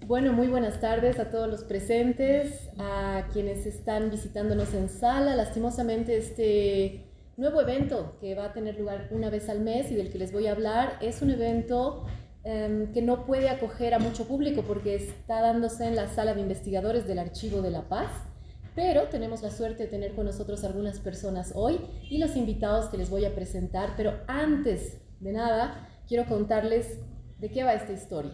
Bueno, muy buenas tardes a todos los presentes, a quienes están visitándonos en sala. Lastimosamente este nuevo evento que va a tener lugar una vez al mes y del que les voy a hablar es un evento que no puede acoger a mucho público porque está dándose en la sala de investigadores del Archivo de la Paz, pero tenemos la suerte de tener con nosotros algunas personas hoy y los invitados que les voy a presentar. Pero antes de nada, quiero contarles de qué va esta historia.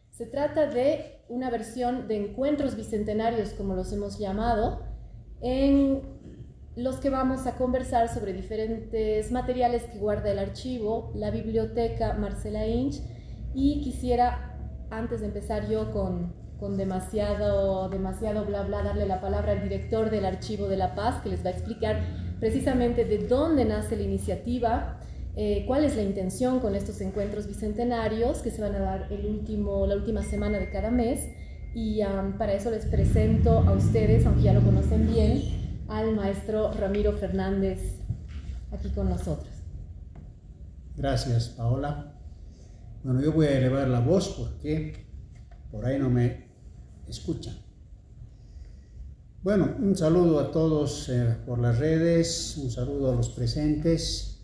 Se trata de una versión de encuentros bicentenarios, como los hemos llamado, en los que vamos a conversar sobre diferentes materiales que guarda el archivo, la biblioteca Marcela Inch, y quisiera, antes de empezar yo con demasiado bla bla, darle la palabra al director del Archivo de la Paz, que les va a explicar precisamente de dónde nace la iniciativa, cuál es la intención con estos encuentros bicentenarios que se van a dar la última semana de cada mes. Y para eso les presento a ustedes, aunque ya lo conocen bien, al maestro Ramiro Fernández aquí con nosotros. Gracias, Paola. Bueno, yo voy a elevar la voz porque por ahí no me escuchan. Bueno, un saludo a todos por las redes, un saludo a los presentes.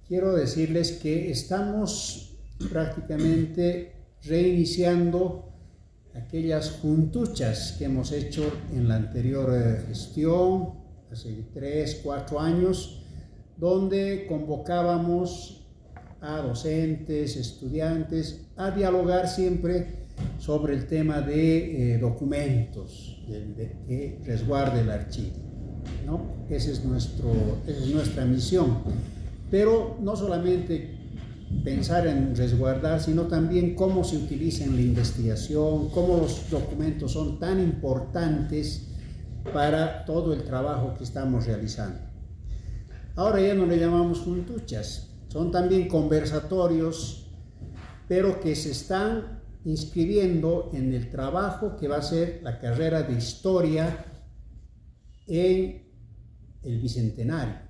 Quiero decirles que estamos prácticamente reiniciando aquellas juntuchas que hemos hecho en la anterior gestión, hace 3, 4 años, donde convocábamos a docentes, estudiantes, a dialogar siempre sobre el tema de documentos que resguarde el archivo, ¿no? Esa es nuestra misión. Pero no solamente pensar en resguardar, sino también cómo se utiliza en la investigación, cómo los documentos son tan importantes para todo el trabajo que estamos realizando. Ahora ya no le llamamos juntuchas, son también conversatorios, pero que se están inscribiendo en el trabajo que va a ser la carrera de historia en el Bicentenario.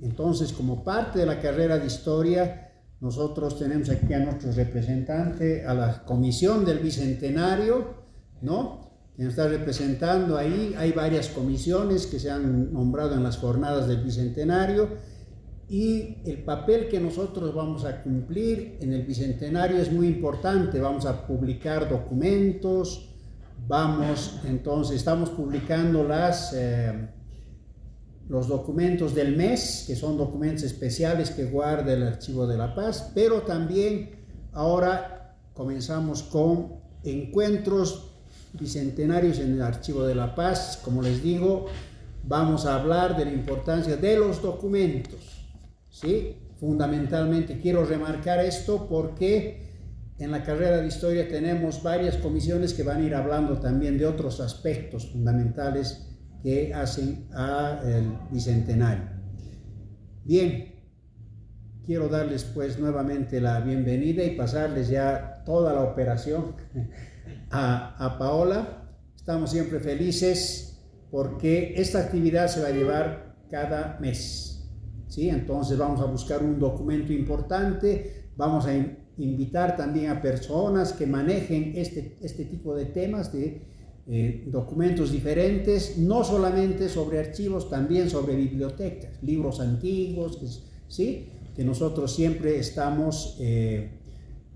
Entonces, como parte de la carrera de historia, nosotros tenemos aquí a nuestro representante, a la comisión del Bicentenario, ¿no? Que nos está representando ahí. Hay varias comisiones que se han nombrado en las jornadas del Bicentenario, y el papel que nosotros vamos a cumplir en el Bicentenario es muy importante. Vamos a publicar documentos, estamos publicando los documentos del mes, que son documentos especiales que guarda el Archivo de la Paz, pero también ahora comenzamos con encuentros bicentenarios en el Archivo de la Paz. Como les digo, vamos a hablar de la importancia de los documentos, ¿sí? Fundamentalmente quiero remarcar esto porque en la carrera de historia tenemos varias comisiones que van a ir hablando también de otros aspectos fundamentales que hacen al Bicentenario. Bien, quiero darles pues nuevamente la bienvenida y pasarles ya toda la operación a Paola. Estamos siempre felices porque esta actividad se va a llevar cada mes, ¿sí? Entonces vamos a buscar un documento importante, vamos a invitar también a personas que manejen este tipo de temas, de documentos diferentes, no solamente sobre archivos, también sobre bibliotecas, libros antiguos, ¿sí? Que nosotros siempre estamos,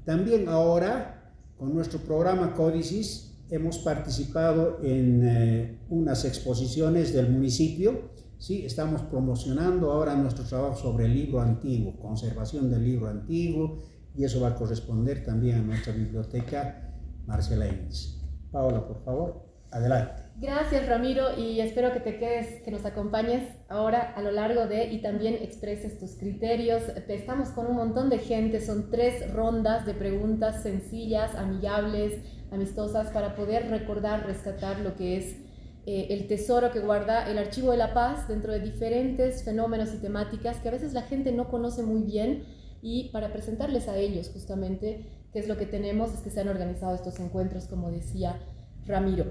también ahora con nuestro programa Códices hemos participado en unas exposiciones del municipio, ¿sí? Estamos promocionando ahora nuestro trabajo sobre el libro antiguo, conservación del libro antiguo, y eso va a corresponder también a nuestra biblioteca Marcela Inch. Paola, por favor, adelante. Gracias, Ramiro, y espero que te quedes, que nos acompañes ahora a lo largo y también expreses tus criterios. Estamos con un montón de gente, son 3 rondas de preguntas sencillas, amigables, amistosas, para poder recordar, rescatar lo que es el tesoro que guarda el Archivo de la Paz dentro de diferentes fenómenos y temáticas que a veces la gente no conoce muy bien, y para presentarles a ellos justamente qué es lo que tenemos es que se han organizado estos encuentros, como decía Ramiro.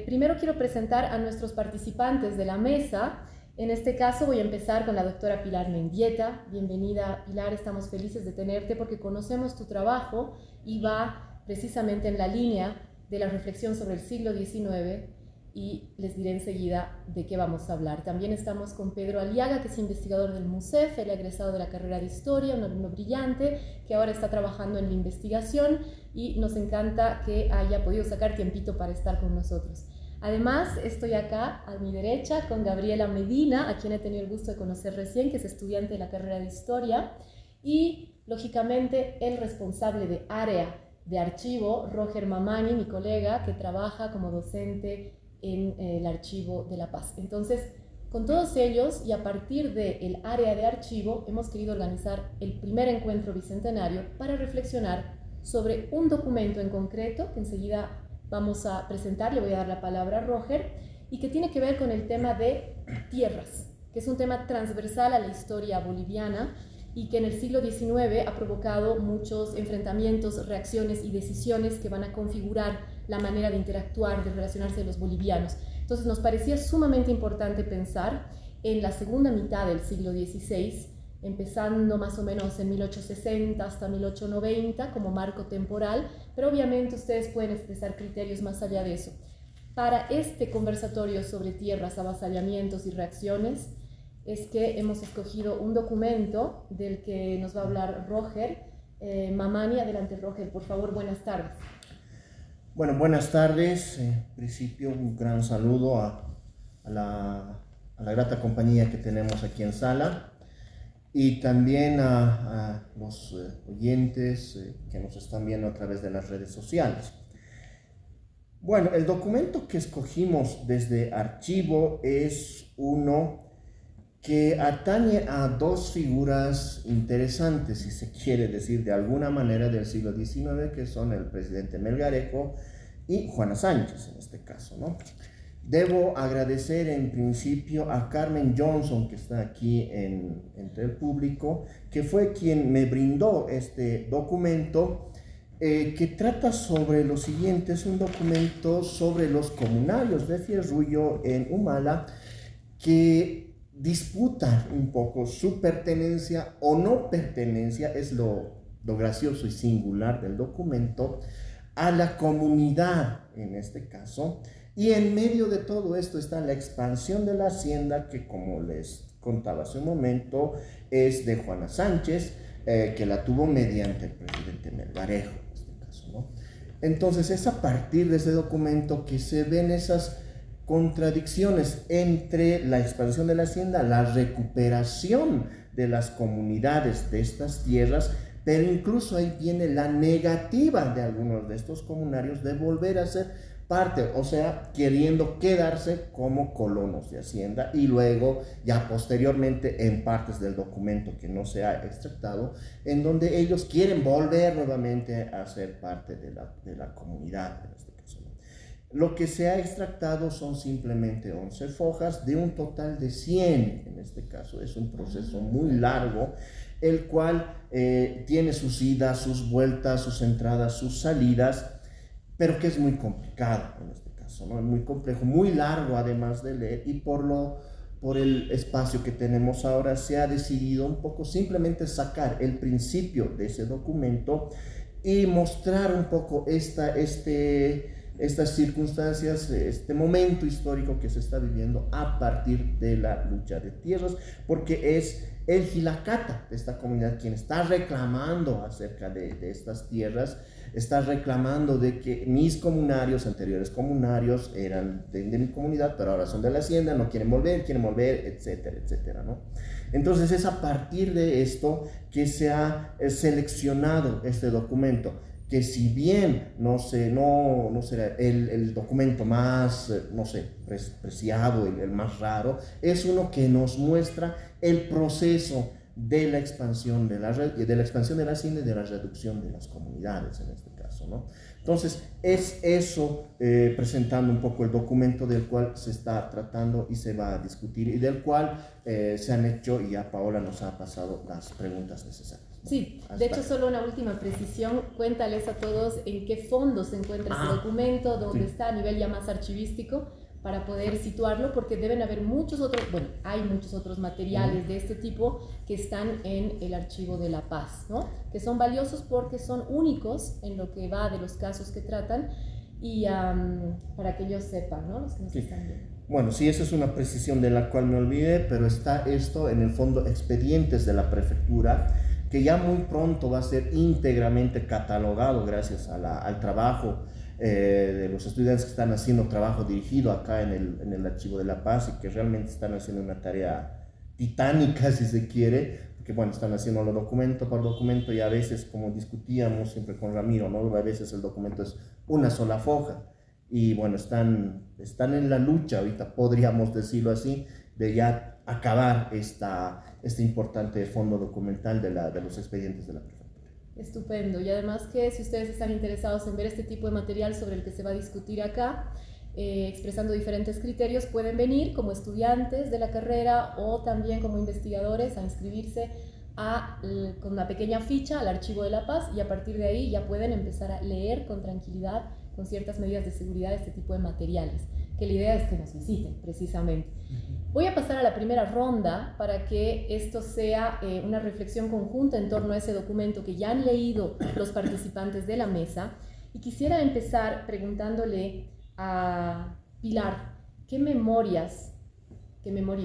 Primero quiero presentar a nuestros participantes de la mesa. En este caso voy a empezar con la doctora Pilar Mendieta. Bienvenida, Pilar, estamos felices de tenerte porque conocemos tu trabajo y va precisamente en la línea de la reflexión sobre el siglo XIX, y les diré enseguida de qué vamos a hablar. También estamos con Pedro Aliaga, que es investigador del MUSEF, él ha egresado de la carrera de Historia, un alumno brillante que ahora está trabajando en la investigación, y nos encanta que haya podido sacar tiempito para estar con nosotros. Además, estoy acá a mi derecha con Gabriela Medina, a quien he tenido el gusto de conocer recién, que es estudiante de la carrera de Historia, y lógicamente el responsable de área de archivo, Roger Mamani, mi colega, que trabaja como docente en el Archivo de la Paz. Entonces, con todos ellos y a partir del área de archivo, hemos querido organizar el primer encuentro bicentenario para reflexionar sobre un documento en concreto que enseguida vamos a presentar. Le voy a dar la palabra a Roger, y que tiene que ver con el tema de tierras, que es un tema transversal a la historia boliviana y que en el siglo XIX ha provocado muchos enfrentamientos, reacciones y decisiones que van a configurar la manera de interactuar, de relacionarse de los bolivianos. Entonces nos parecía sumamente importante pensar en la segunda mitad del siglo XVI, empezando más o menos en 1860 hasta 1890 como marco temporal, pero obviamente ustedes pueden expresar criterios más allá de eso. Para este conversatorio sobre tierras, avasallamientos y reacciones, es que hemos escogido un documento del que nos va a hablar Roger Mamani. Adelante, Roger, por favor, buenas tardes. Bueno, buenas tardes. En principio, un gran saludo a la grata compañía que tenemos aquí en sala, y también a los oyentes que nos están viendo a través de las redes sociales. Bueno, el documento que escogimos desde archivo es uno que atañe a dos figuras interesantes, si se quiere decir de alguna manera, del siglo XIX, que son el presidente Melgarejo y Juana Sánchez en este caso, ¿no? Debo agradecer en principio a Carmen Johnson, que está aquí entre el público, que fue quien me brindó este documento, que trata sobre lo siguiente. Es un documento sobre los comunarios de Fierrullo en Humala, que disputan un poco su pertenencia o no pertenencia, es lo gracioso y singular del documento, a la comunidad en este caso. Y en medio de todo esto está la expansión de la hacienda, que, como les contaba hace un momento, es de Juana Sánchez, que la tuvo mediante el presidente Melgarejo en este caso, ¿no? Entonces es a partir de ese documento que se ven esas contradicciones entre la expansión de la hacienda, la recuperación de las comunidades de estas tierras, pero incluso ahí viene la negativa de algunos de estos comunarios de volver a ser parte, o sea, queriendo quedarse como colonos de hacienda, y luego ya posteriormente en partes del documento que no se ha extractado, en donde ellos quieren volver nuevamente a ser parte de la comunidad en este caso. Lo que se ha extractado son simplemente 11 fojas de un total de 100 en este caso. Es un proceso muy largo, el cual tiene sus idas, sus vueltas, sus entradas, sus salidas, pero que es muy complicado en este caso, ¿no? Es muy complejo, muy largo además de leer, y por el espacio que tenemos ahora se ha decidido un poco simplemente sacar el principio de ese documento y mostrar un poco estas circunstancias, este momento histórico que se está viviendo a partir de la lucha de tierras, porque es el Gilacata de esta comunidad quien está reclamando acerca de estas tierras, está reclamando de que mis comunarios, anteriores comunarios, eran de mi comunidad, pero ahora son de la hacienda, no quieren volver, etcétera, etcétera, ¿no? Entonces es a partir de esto que se ha seleccionado este documento, que si bien no será el documento más, preciado, el más raro, es uno que nos muestra el proceso de la expansión de la hacienda y de la reducción de las comunidades en este caso, ¿no? Entonces es eso, presentando un poco el documento del cual se está tratando y se va a discutir, y del cual se han hecho, y ya Paola nos ha pasado las preguntas necesarias. Sí, de hecho solo una última precisión, cuéntales a todos en qué fondo se encuentra este documento, dónde está a nivel ya más archivístico, para poder situarlo, porque deben haber muchos otros, bueno, hay muchos otros materiales de este tipo que están en el Archivo de la Paz, ¿no? Que son valiosos porque son únicos en lo que va de los casos que tratan y para que ellos sepan, ¿no? Los que nos están viendo. Bueno, sí, esa es una precisión de la cual me olvidé, pero está esto en el fondo expedientes de la prefectura, que ya muy pronto va a ser íntegramente catalogado gracias al trabajo de los estudiantes que están haciendo trabajo dirigido acá en el Archivo de la Paz y que realmente están haciendo una tarea titánica, si se quiere, porque bueno, están haciéndolo documento por documento y a veces, como discutíamos siempre con Ramiro, ¿no? A veces el documento es una sola foja y bueno, están en la lucha ahorita, podríamos decirlo así, de ya acabar este importante fondo documental de los expedientes de la prefectura. Estupendo. Y además que si ustedes están interesados en ver este tipo de material sobre el que se va a discutir acá, expresando diferentes criterios, pueden venir como estudiantes de la carrera o también como investigadores a inscribirse con una pequeña ficha al Archivo de la Paz y a partir de ahí ya pueden empezar a leer con tranquilidad, con ciertas medidas de seguridad, este tipo de materiales, que la idea es que nos visiten precisamente. Voy a pasar a la primera ronda para que esto sea una reflexión conjunta en torno a ese documento que ya han leído los participantes de la mesa y quisiera empezar preguntándole a Pilar, ¿qué memoria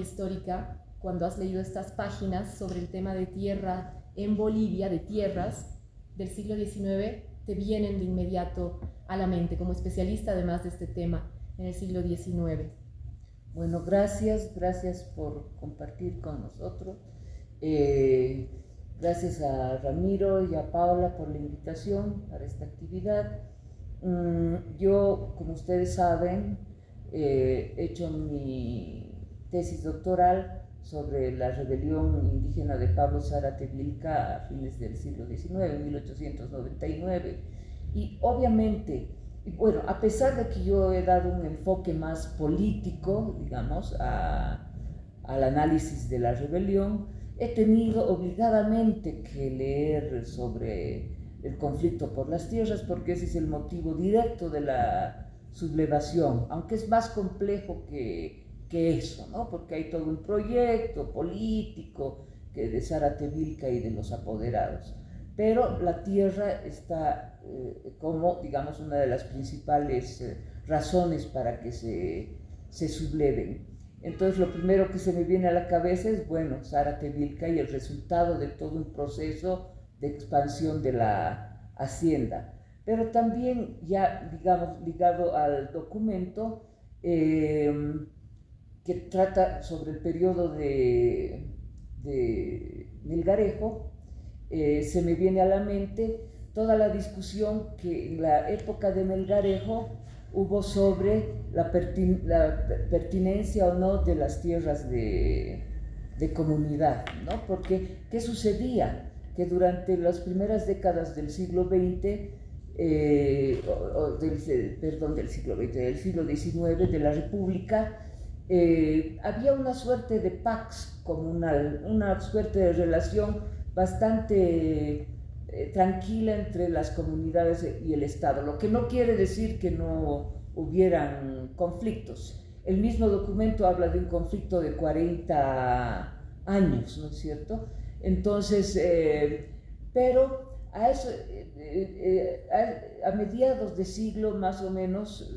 histórica, cuando has leído estas páginas sobre el tema de tierra en Bolivia, de tierras del siglo XIX, te vienen de inmediato a la mente como especialista además de este tema en el siglo XIX? Bueno, gracias por compartir con nosotros. Gracias a Ramiro y a Paula por la invitación para esta actividad. Yo, como ustedes saben, he hecho mi tesis doctoral sobre la rebelión indígena de Pablo Zárate Vilca a fines del siglo XIX, 1899. Y obviamente, bueno, a pesar de que yo he dado un enfoque más político, digamos, al análisis de la rebelión, he tenido obligadamente que leer sobre el conflicto por las tierras, porque ese es el motivo directo de la sublevación, aunque es más complejo que eso, ¿no? Porque hay todo un proyecto político que de Zárate Vilca y de los apoderados. Pero la tierra está como, digamos, una de las principales razones para que se subleven. Entonces, lo primero que se me viene a la cabeza es, bueno, Zárate Vilca y el resultado de todo un proceso de expansión de la hacienda. Pero también, ya, digamos, ligado al documento, que trata sobre el periodo de Melgarejo, se me viene a la mente toda la discusión que en la época de Melgarejo hubo sobre la pertinencia o no de las tierras de comunidad, ¿no? Porque, ¿qué sucedía? Que durante las primeras décadas del siglo XX, del siglo XIX, de la República, había una suerte de pax comunal, una suerte de relación bastante tranquila entre las comunidades y el Estado, lo que no quiere decir que no hubieran conflictos. El mismo documento habla de un conflicto de 40 años, ¿no es cierto? Entonces, pero a eso, a mediados de siglo más o menos,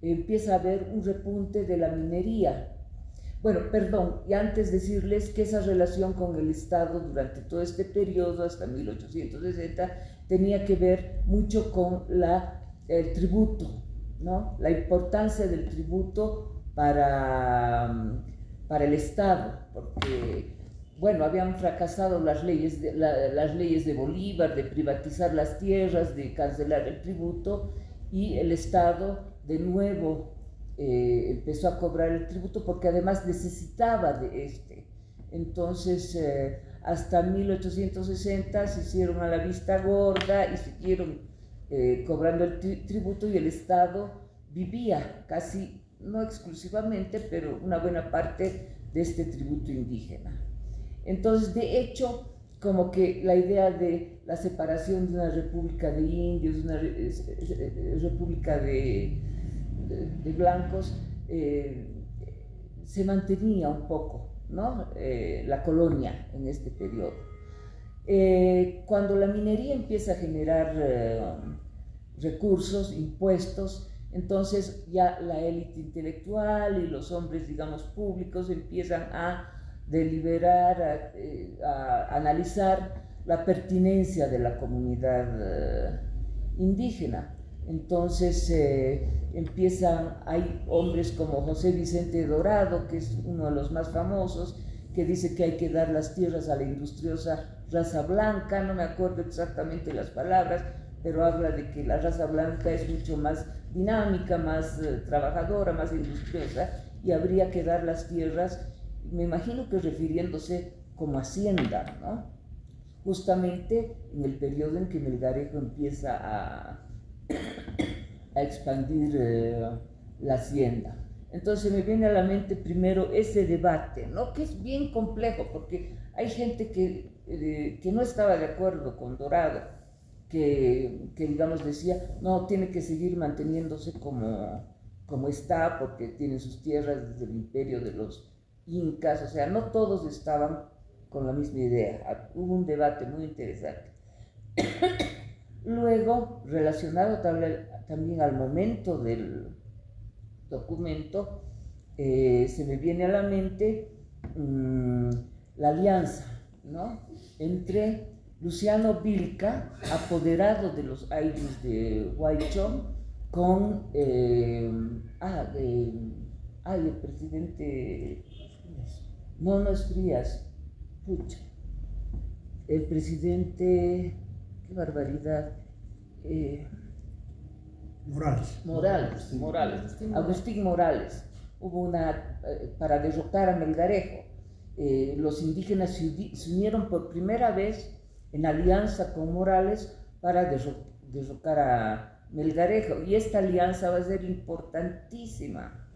empieza a haber un repunte de la minería. Bueno, perdón, y antes decirles que esa relación con el Estado durante todo este periodo, hasta 1860, tenía que ver mucho con el tributo, ¿no? La importancia del tributo para el Estado, porque, bueno, habían fracasado las leyes de Bolívar, de privatizar las tierras, de cancelar el tributo, y el Estado de nuevo empezó a cobrar el tributo porque además necesitaba de este. Entonces, hasta 1860 se hicieron a la vista gorda y siguieron cobrando el tributo, y el Estado vivía casi, no exclusivamente, pero una buena parte de este tributo indígena. Entonces, de hecho, como que la idea de la separación de una república de indios, una república de de blancos, se mantenía un poco, ¿no? La colonia en este periodo. Cuando la minería empieza a generar recursos, impuestos, entonces ya la élite intelectual y los hombres, digamos, públicos empiezan a deliberar, a analizar la pertinencia de la comunidad indígena. Entonces hay hombres como José Vicente Dorado, que es uno de los más famosos, que dice que hay que dar las tierras a la industriosa raza blanca, no me acuerdo exactamente las palabras, pero habla de que la raza blanca es mucho más dinámica, más trabajadora, más industriosa, y habría que dar las tierras, me imagino que refiriéndose como hacienda, ¿no? Justamente en el periodo en que Melgarejo empieza a expandir la hacienda. Entonces me viene a la mente primero ese debate, ¿no? Que es bien complejo, porque hay gente que no estaba de acuerdo con Dorado, que digamos decía, no, tiene que seguir manteniéndose como está, porque tiene sus tierras desde el imperio de los incas, o sea, no todos estaban con la misma idea. Hubo un debate muy interesante. Luego, relacionado también al momento del documento, se me viene a la mente la alianza, ¿no?, entre Luciano Vilca, apoderado de los aires de Huaychón, con el presidente, no es Frías, pucha, el presidente, qué barbaridad, Agustín Morales. Hubo para derrotar a Melgarejo. Los indígenas se unieron por primera vez en alianza con Morales para derrocar a Melgarejo. Y esta alianza va a ser importantísima,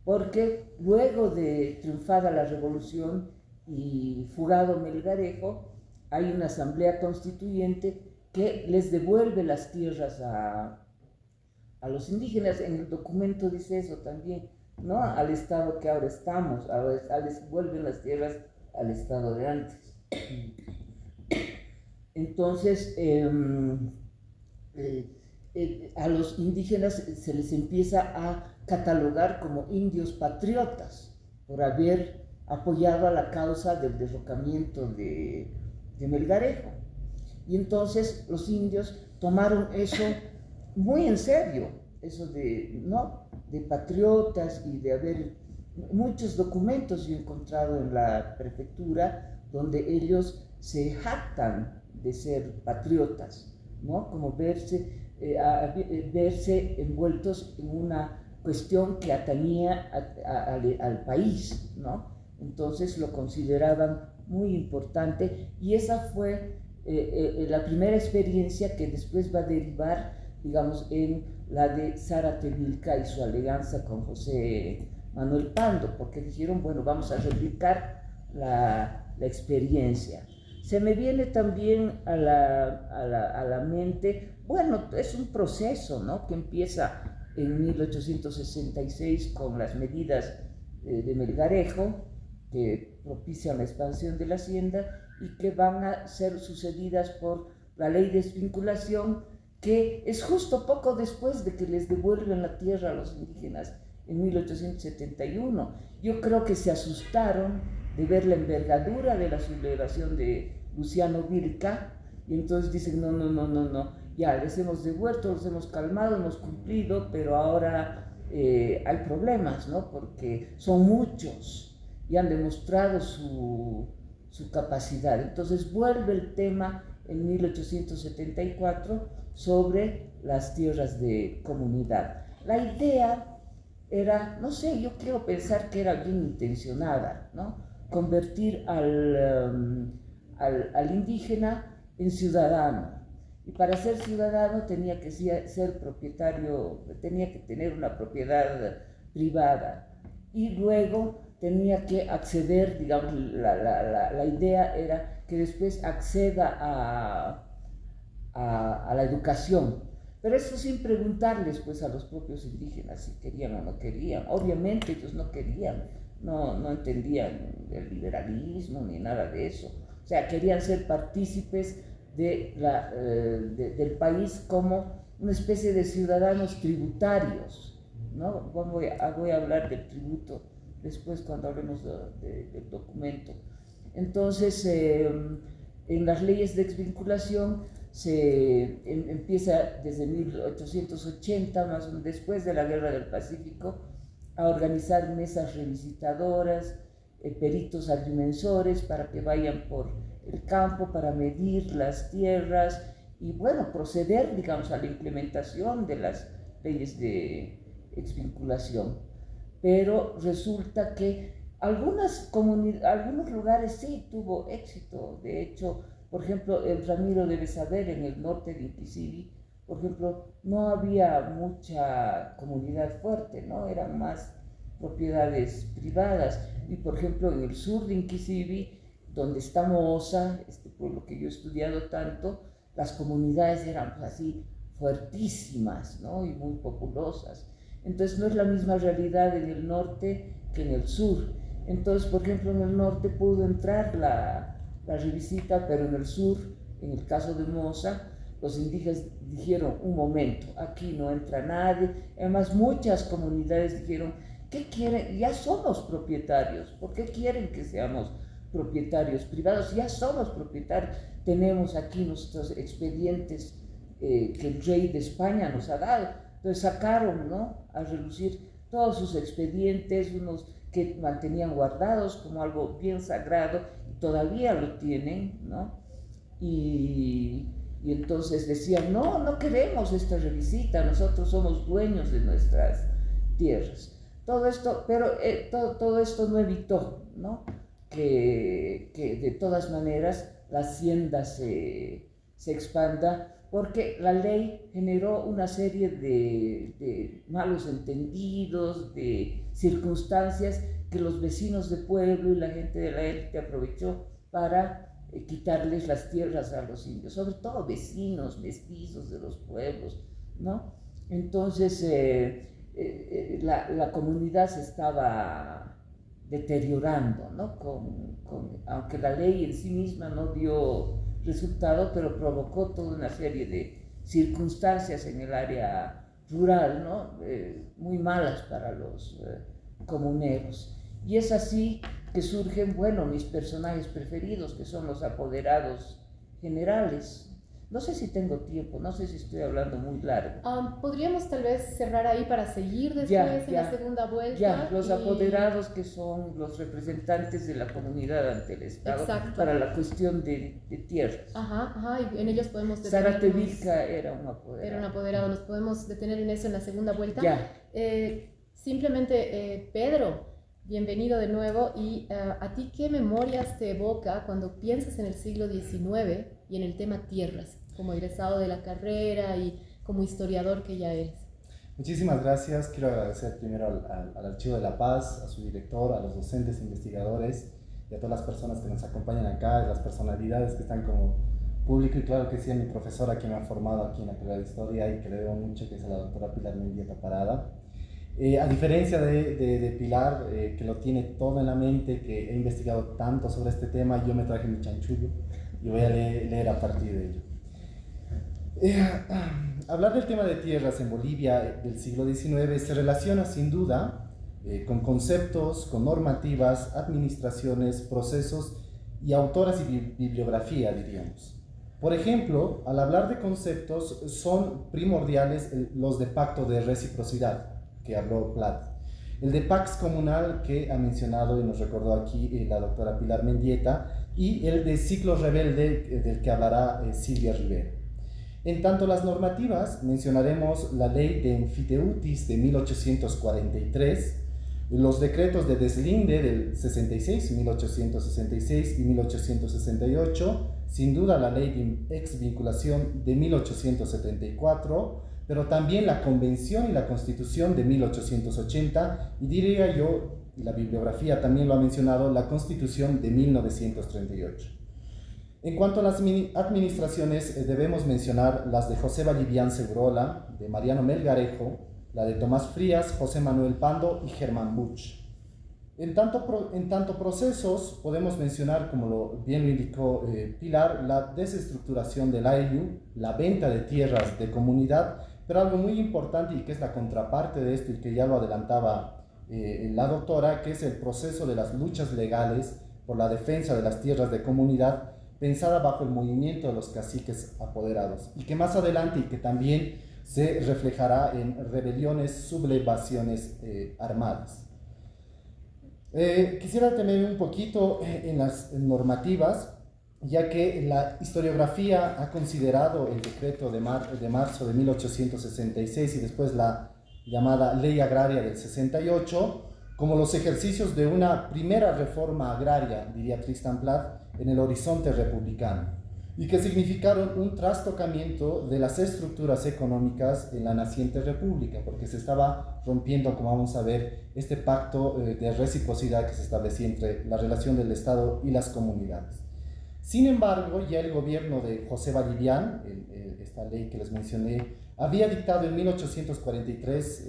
porque luego de triunfada la revolución y fugado Melgarejo, hay una asamblea constituyente que les devuelve las tierras a los indígenas. En el documento dice eso también, ¿no? Al estado que ahora estamos, les devuelven las tierras al estado de antes. Entonces, a los indígenas se les empieza a catalogar como indios patriotas por haber apoyado a la causa del derrocamiento de Melgarejo. Y entonces los indios tomaron eso muy en serio, eso de patriotas, y de haber muchos documentos yo he encontrado en la prefectura donde ellos se jactan de ser patriotas, ¿no? Como verse envueltos en una cuestión que atañía al país, ¿no? Entonces lo consideraban muy importante, y esa fue la primera experiencia que después va a derivar, digamos, en la de Zárate Vilca y su alianza con José Manuel Pando, porque dijeron, bueno, vamos a replicar la experiencia. Se me viene también a la mente, bueno, es un proceso, ¿no?, que empieza en 1866 con las medidas de Melgarejo, que propician la expansión de la hacienda y que van a ser sucedidas por la ley de desvinculación, que es justo poco después de que les devuelven la tierra a los indígenas en 1871. Yo creo que se asustaron de ver la envergadura de la sublevación de Luciano Vilca, y entonces dicen, no, ya les hemos devuelto, los hemos calmado, hemos cumplido, pero ahora hay problemas, ¿no?, porque son muchos y han demostrado su capacidad. Entonces vuelve el tema en 1874 sobre las tierras de comunidad. La idea era, no sé, yo quiero pensar que era bien intencionada, ¿no?, convertir al indígena en ciudadano. Y para ser ciudadano tenía que ser propietario, tenía que tener una propiedad privada, y luego tenía que acceder, digamos, la idea era que después acceda a la educación. Pero eso sin preguntarles pues a los propios indígenas si querían o no querían. Obviamente ellos no querían, no entendían el liberalismo ni nada de eso. O sea, querían ser partícipes del país como una especie de ciudadanos tributarios, ¿no? Voy a hablar del tributo después cuando hablemos del documento. Entonces, en las leyes de exvinculación se empieza desde 1880, más o menos después de la Guerra del Pacífico, a organizar mesas revisitadoras, peritos agrimensores para que vayan por el campo para medir las tierras y bueno, proceder, digamos, a la implementación de las leyes de exvinculación. Pero resulta que algunos lugares sí tuvo éxito. De hecho, por ejemplo, el Ramiro debe saber, en el norte de Inquisivi, por ejemplo, no había mucha comunidad fuerte, ¿no? Eran más propiedades privadas. Y por ejemplo, en el sur de Inquisivi, donde está Moza, este pueblo que yo he estudiado tanto, las comunidades eran pues, así fuertísimas, ¿no? Y muy populosas. Entonces no es la misma realidad en el norte que en el sur. Entonces, por ejemplo, en el norte pudo entrar la revisita, pero en el sur, en el caso de Moza, los indígenas dijeron, un momento, aquí no entra nadie. Además, muchas comunidades dijeron, ¿qué quieren? Ya somos propietarios, ¿por qué quieren que seamos propietarios privados? Ya somos propietarios, tenemos aquí nuestros expedientes que el rey de España nos ha dado. Entonces sacaron, ¿no?, a relucir todos sus expedientes, unos que mantenían guardados como algo bien sagrado, y todavía lo tienen, ¿no? Y entonces decían, no queremos esta revisita, nosotros somos dueños de nuestras tierras. Todo esto, pero todo esto no evitó, ¿no?, que de todas maneras la hacienda se expanda, porque la ley generó una serie de malos entendidos, de circunstancias que los vecinos de pueblo y la gente de la élite aprovechó para quitarles las tierras a los indios, sobre todo vecinos, mestizos de los pueblos, ¿no? Entonces la comunidad se estaba deteriorando, ¿no? Aunque la ley en sí misma no dio resultado, pero provocó toda una serie de circunstancias en el área rural, ¿no? Muy malas para los comuneros. Y es así que surgen, bueno, mis personajes preferidos, que son los apoderados generales. No sé si tengo tiempo, no sé si estoy hablando muy largo. Podríamos tal vez cerrar ahí para seguir después en la segunda vuelta. Ya, los apoderados, que son los representantes de la comunidad ante el Estado. Exacto. Para la cuestión de tierras. Ajá, y en ellos podemos detenernos. Zaratevilca era un apoderado. Era un apoderado, nos podemos detener en eso en la segunda vuelta. Ya. Simplemente, Pedro, bienvenido de nuevo. ¿Y a ti qué memorias te evoca cuando piensas en el siglo XIX y en el tema tierras, como egresado de la carrera y como historiador que ya eres? Muchísimas gracias. Quiero agradecer primero al Archivo de la Paz, a su director, a los docentes, investigadores y a todas las personas que nos acompañan acá, las personalidades que están como público, y claro que sí a mi profesora que me ha formado aquí en la carrera de Historia y que le debo mucho, que es a la doctora Pilar Mendieta Parada. A diferencia de Pilar, que lo tiene todo en la mente, que he investigado tanto sobre este tema, yo me traje mi chanchullo y voy a leer a partir de ello. Hablar del tema de tierras en Bolivia del siglo XIX se relaciona sin duda con conceptos, con normativas, administraciones, procesos y autoras y bibliografía, diríamos. Por ejemplo, al hablar de conceptos son primordiales los de pacto de reciprocidad, que habló Plath, el de Pax Comunal, que ha mencionado y nos recordó aquí la doctora Pilar Mendieta, y el de Ciclo Rebelde, del que hablará Silvia Rivera. En tanto las normativas, mencionaremos la ley de Enfiteutis de 1843, los decretos de Deslinde del 66, 1866 y 1868, sin duda la ley de exvinculación de 1874, pero también la Convención y la Constitución de 1880, y diría yo, y la bibliografía también lo ha mencionado, la Constitución de 1938. En cuanto a las administraciones, debemos mencionar las de José Vallivian Segurola, de Mariano Melgarejo, la de Tomás Frías, José Manuel Pando y Germán Buch. En tanto procesos, podemos mencionar, como bien lo indicó Pilar, la desestructuración del AEU, la venta de tierras de comunidad, pero algo muy importante y que es la contraparte de esto y que ya lo adelantaba la doctora, que es el proceso de las luchas legales por la defensa de las tierras de comunidad, pensada bajo el movimiento de los caciques apoderados, y que más adelante y que también se reflejará en rebeliones, sublevaciones armadas. Quisiera tener un poquito en las normativas, ya que la historiografía ha considerado el decreto de marzo de 1866 y después la llamada Ley Agraria del 68 como los ejercicios de una primera reforma agraria, diría Tristan Plath, en el horizonte republicano, y que significaron un trastocamiento de las estructuras económicas en la naciente república, porque se estaba rompiendo, como vamos a ver, este pacto de reciprocidad que se establecía entre la relación del Estado y las comunidades. Sin embargo, ya el gobierno de José Vallivian, esta ley que les mencioné, había dictado en 1843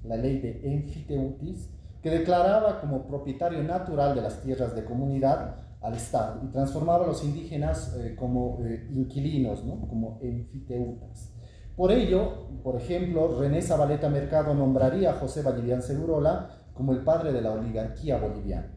la ley de Emfiteutis, que declaraba como propietario natural de las tierras de comunidad al Estado y transformaba a los indígenas como inquilinos, ¿no? Como enfiteutas. Por ello, por ejemplo, René Zabaleta Mercado nombraría a José Vallivian Segurola como el padre de la oligarquía boliviana.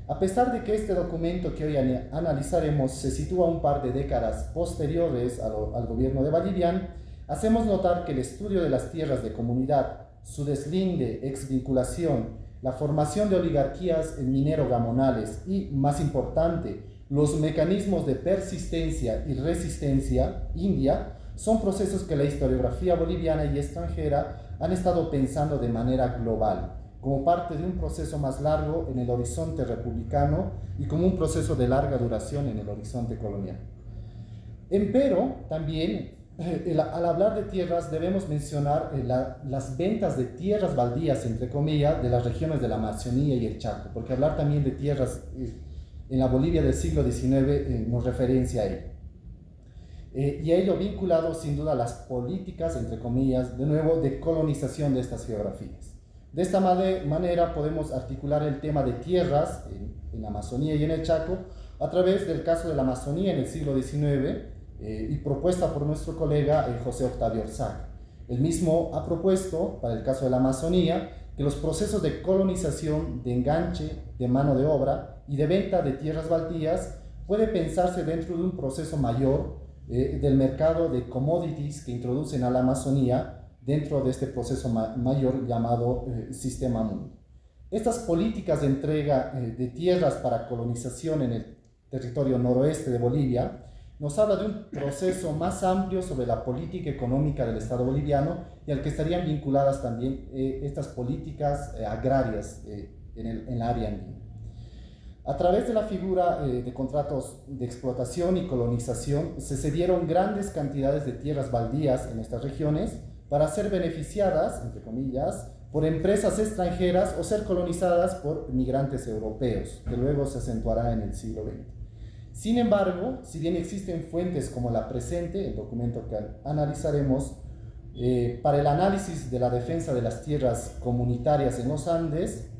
A pesar de que este documento que hoy analizaremos se sitúa un par de décadas posteriores al gobierno de Vallivian, hacemos notar que el estudio de las tierras de comunidad, su deslinde, exvinculación, la formación de oligarquías minero-gamonales y, más importante, los mecanismos de persistencia y resistencia india son procesos que la historiografía boliviana y extranjera han estado pensando de manera global, como parte de un proceso más largo en el horizonte republicano y como un proceso de larga duración en el horizonte colonial. Empero, también, al hablar de tierras debemos mencionar las ventas de tierras baldías, entre comillas, de las regiones de la Amazonía y el Chaco, porque hablar también de tierras en la Bolivia del siglo XIX nos referencia a ello. Y a ello vinculado sin duda a las políticas, entre comillas, de nuevo, de colonización de estas geografías. De esta manera podemos articular el tema de tierras en la Amazonía y en el Chaco a través del caso de la Amazonía en el siglo XIX, y propuesta por nuestro colega José Octavio Orzaga. El mismo ha propuesto, para el caso de la Amazonía, que los procesos de colonización, de enganche, de mano de obra y de venta de tierras baldías puede pensarse dentro de un proceso mayor del mercado de commodities que introducen a la Amazonía dentro de este proceso mayor llamado Sistema Mundo. Estas políticas de entrega de tierras para colonización en el territorio noroeste de Bolivia nos habla de un proceso más amplio sobre la política económica del Estado boliviano y al que estarían vinculadas también estas políticas agrarias en la área andina. A través de la figura de contratos de explotación y colonización se cedieron grandes cantidades de tierras baldías en estas regiones para ser beneficiadas, entre comillas, por empresas extranjeras o ser colonizadas por migrantes europeos, que luego se acentuará en el siglo XX. Sin embargo, si bien existen fuentes como la presente, el documento que analizaremos, para el análisis de la defensa de las tierras comunitarias en los Andes,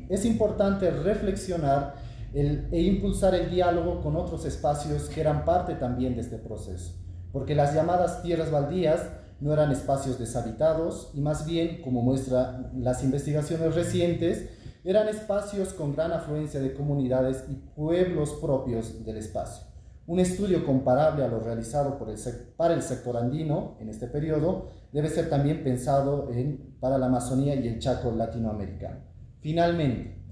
es importante reflexionar e impulsar el diálogo con otros espacios que eran parte también de este proceso, porque las llamadas tierras baldías no eran espacios deshabitados y más bien, como muestran las investigaciones recientes, eran espacios con gran afluencia de comunidades y pueblos propios del espacio. Un estudio comparable a lo realizado para el sector andino en este periodo debe ser también pensado para la Amazonía y el Chaco latinoamericano. Finalmente,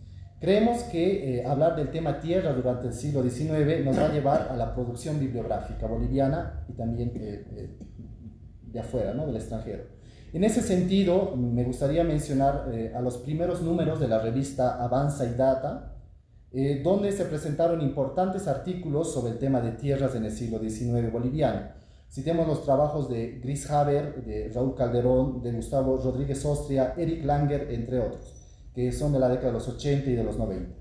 creemos que hablar del tema tierra durante el siglo XIX nos va a llevar a la producción bibliográfica boliviana y también de afuera, ¿no? Del extranjero. En ese sentido, me gustaría mencionar a los primeros números de la revista Avanza y Data, donde se presentaron importantes artículos sobre el tema de tierras en el siglo XIX boliviano. Citemos los trabajos de Gris Haber, de Raúl Calderón, de Gustavo Rodríguez Ostria, Eric Langer, entre otros, que son de la década de los 80 y de los 90.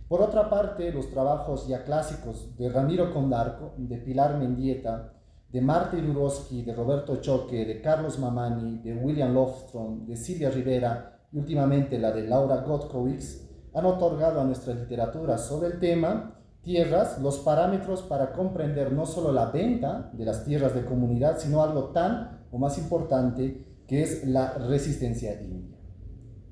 Por otra parte, los trabajos ya clásicos de Ramiro Condarco, de Pilar Mendieta, de Marta Irurowski, de Roberto Choque, de Carlos Mamani, de William Lofstrom, de Silvia Rivera y últimamente la de Laura Gotkowicz, han otorgado a nuestra literatura sobre el tema tierras los parámetros para comprender no solo la venta de las tierras de comunidad, sino algo tan o más importante que es la resistencia india.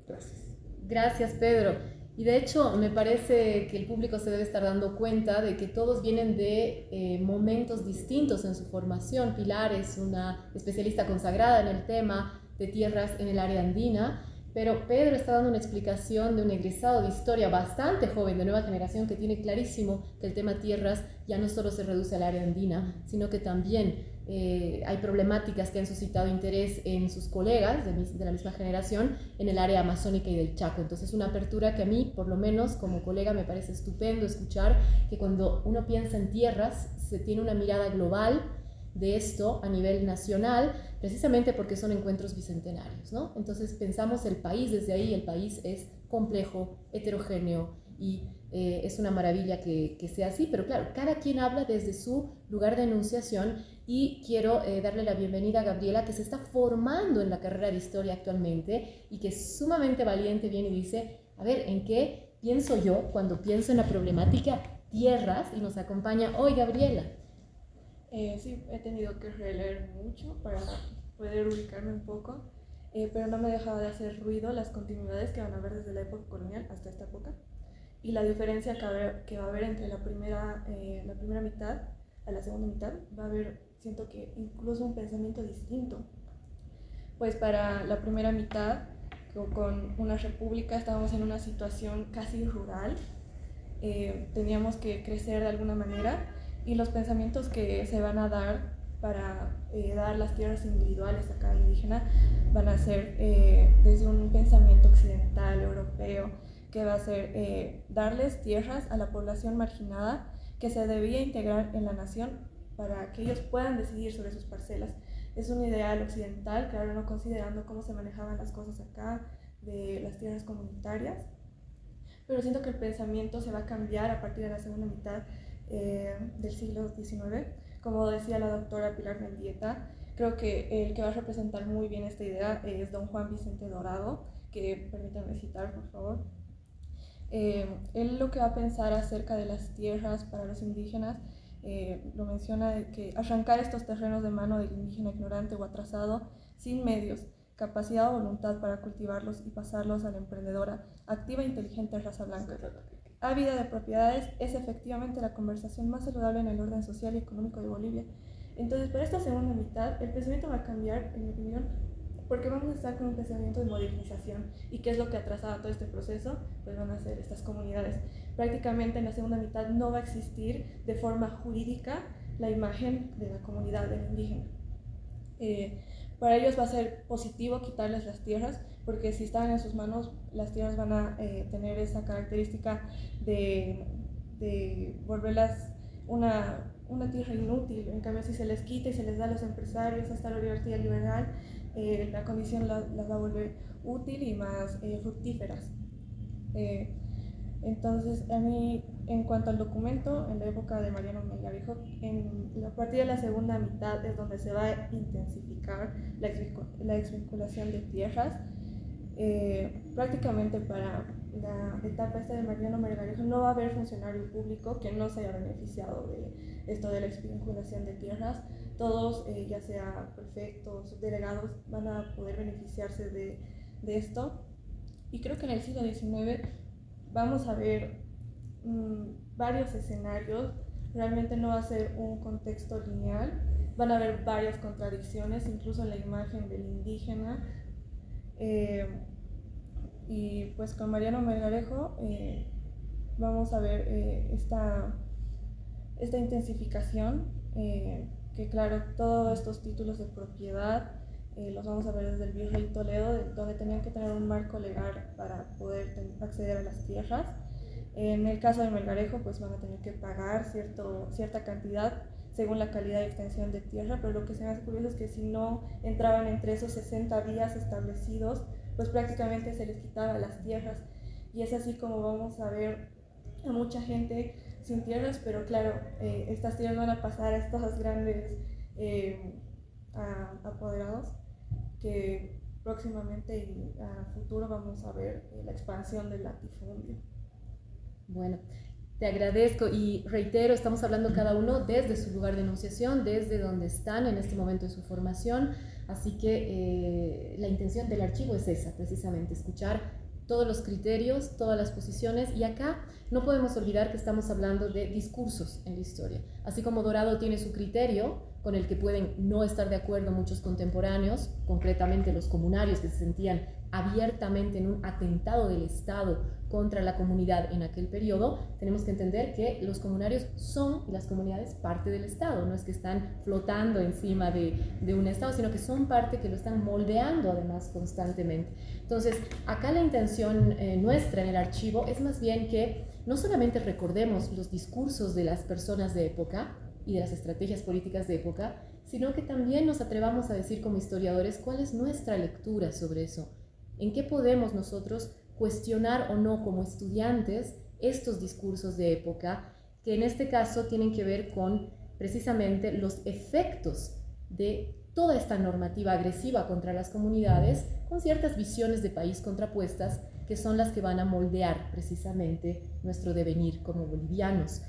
Gracias. Gracias, Pedro. Y de hecho, me parece que el público se debe estar dando cuenta de que todos vienen de momentos distintos en su formación. Pilar es una especialista consagrada en el tema de tierras en el área andina, pero Pedro está dando una explicación de un egresado de historia bastante joven, de nueva generación, que tiene clarísimo que el tema tierras ya no solo se reduce al área andina, sino que también hay problemáticas que han suscitado interés en sus colegas de la misma generación en el área amazónica y del Chaco. Entonces, una apertura que a mí, por lo menos como colega, me parece estupendo escuchar, que cuando uno piensa en tierras se tiene una mirada global de esto a nivel nacional, precisamente porque son encuentros bicentenarios, ¿no? Entonces pensamos el país desde ahí. El país es complejo, heterogéneo y es una maravilla que sea así, pero claro, cada quien habla desde su lugar de enunciación. Y quiero darle la bienvenida a Gabriela, que se está formando en la carrera de historia actualmente y que es sumamente valiente, viene y dice, a ver, ¿en qué pienso yo cuando pienso en la problemática tierras? Y nos acompaña hoy Gabriela. Sí, he tenido que releer mucho para poder ubicarme un poco, pero no me dejaba de hacer ruido las continuidades que van a haber desde la época colonial hasta esta época y la diferencia que va a haber entre la primera mitad a la segunda mitad. Va a haber, siento que incluso un pensamiento distinto, pues para la primera mitad con una república estábamos en una situación casi rural, teníamos que crecer de alguna manera y los pensamientos que se van a dar para dar las tierras individuales a cada indígena van a ser desde un pensamiento occidental, europeo, que va a ser darles tierras a la población marginada que se debía integrar en la nación para que ellos puedan decidir sobre sus parcelas. Es un ideal occidental, claro, no considerando cómo se manejaban las cosas acá de las tierras comunitarias, pero siento que el pensamiento se va a cambiar a partir de la segunda mitad del siglo XIX. Como decía la doctora Pilar Mendieta, creo que el que va a representar muy bien esta idea es don Juan Vicente Dorado, que permítanme citar, por favor. Él lo que va a pensar acerca de las tierras para los indígenas, lo menciona de que arrancar estos terrenos de mano del indígena ignorante o atrasado, sin medios, capacidad o voluntad para cultivarlos y pasarlos a la emprendedora, activa e inteligente raza blanca. Ávida de propiedades, es efectivamente la conversación más saludable en el orden social y económico de Bolivia. Entonces, para esta segunda mitad, el pensamiento va a cambiar, en mi opinión, porque vamos a estar con un pensamiento de modernización. ¿Y qué es lo que atrasaba todo este proceso? Pues van a ser estas comunidades. Prácticamente en la segunda mitad no va a existir de forma jurídica la imagen de la comunidad del indígena. Para ellos va a ser positivo quitarles las tierras, porque si están en sus manos, las tierras van a tener esa característica de volverlas una tierra inútil. En cambio, si se les quita y se les da a los empresarios hasta la libertad liberal, la condición las va a volver útil y más fructíferas. Entonces, a mí, en cuanto al documento, en la época de Mariano Melgarejo, a partir de la segunda mitad es donde se va a intensificar la exvinculación de tierras. Prácticamente para la etapa esta de Mariano Melgarejo no va a haber funcionario público que no se haya beneficiado de esto de la exvinculación de tierras. Todos, ya sea prefectos, delegados, van a poder beneficiarse de esto. Y creo que en el siglo XIX vamos a ver varios escenarios. Realmente no va a ser un contexto lineal, van a haber varias contradicciones, incluso en la imagen del indígena. Y pues con Mariano Melgarejo vamos a ver esta intensificación, que claro, todos estos títulos de propiedad los vamos a ver desde el Virrey Toledo, donde tenían que tener un marco legal para poder acceder a las tierras. En el caso de Melgarejo, pues van a tener que pagar cierta cantidad según la calidad y extensión de tierra, pero lo que se me hace curioso es que si no entraban entre esos 60 días establecidos, pues prácticamente se les quitaba las tierras. Y es así como vamos a ver a mucha gente sin tierras, pero claro, estas tierras van a pasar a estos grandes apoderados que próximamente y a futuro vamos a ver la expansión del latifundio. Bueno, te agradezco y reitero, estamos hablando cada uno desde su lugar de enunciación, desde donde están en este momento de su formación, así que la intención del archivo es esa, precisamente, escuchar todos los criterios, todas las posiciones, y acá no podemos olvidar que estamos hablando de discursos en la historia. Así como Dorado tiene su criterio, con el que pueden no estar de acuerdo muchos contemporáneos, concretamente los comunarios que se sentían abiertamente en un atentado del Estado contra la comunidad en aquel periodo, tenemos que entender que los comunarios son, y las comunidades, parte del Estado, no es que están flotando encima de un Estado, sino que son parte que lo están moldeando además constantemente. Entonces, acá la intención nuestra en el archivo es más bien que no solamente recordemos los discursos de las personas de época y de las estrategias políticas de época, sino que también nos atrevamos a decir como historiadores cuál es nuestra lectura sobre eso, en qué podemos nosotros cuestionar o no como estudiantes estos discursos de época, que en este caso tienen que ver con precisamente los efectos de toda esta normativa agresiva contra las comunidades, con ciertas visiones de país contrapuestas que son las que van a moldear precisamente nuestro devenir como bolivianos.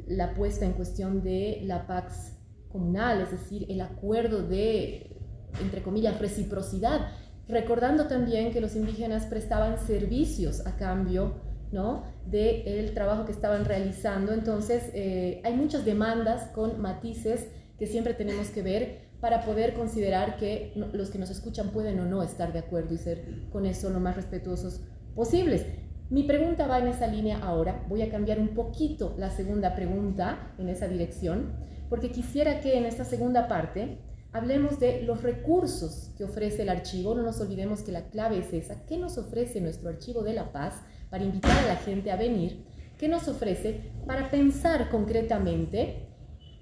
La puesta en cuestión de la Pax Comunal, es decir, el acuerdo de, entre comillas, reciprocidad, recordando también que los indígenas prestaban servicios a cambio, ¿no?, del trabajo que estaban realizando. Entonces, hay muchas demandas con matices que siempre tenemos que ver para poder considerar que los que nos escuchan pueden o no estar de acuerdo y ser con eso lo más respetuosos posibles. Mi pregunta va en esa línea ahora. Voy a cambiar un poquito la segunda pregunta en esa dirección, porque quisiera que en esta segunda parte hablemos de los recursos que ofrece el archivo. No nos olvidemos que la clave es esa. ¿Qué nos ofrece nuestro Archivo de la Paz para invitar a la gente a venir? ¿Qué nos ofrece para pensar concretamente?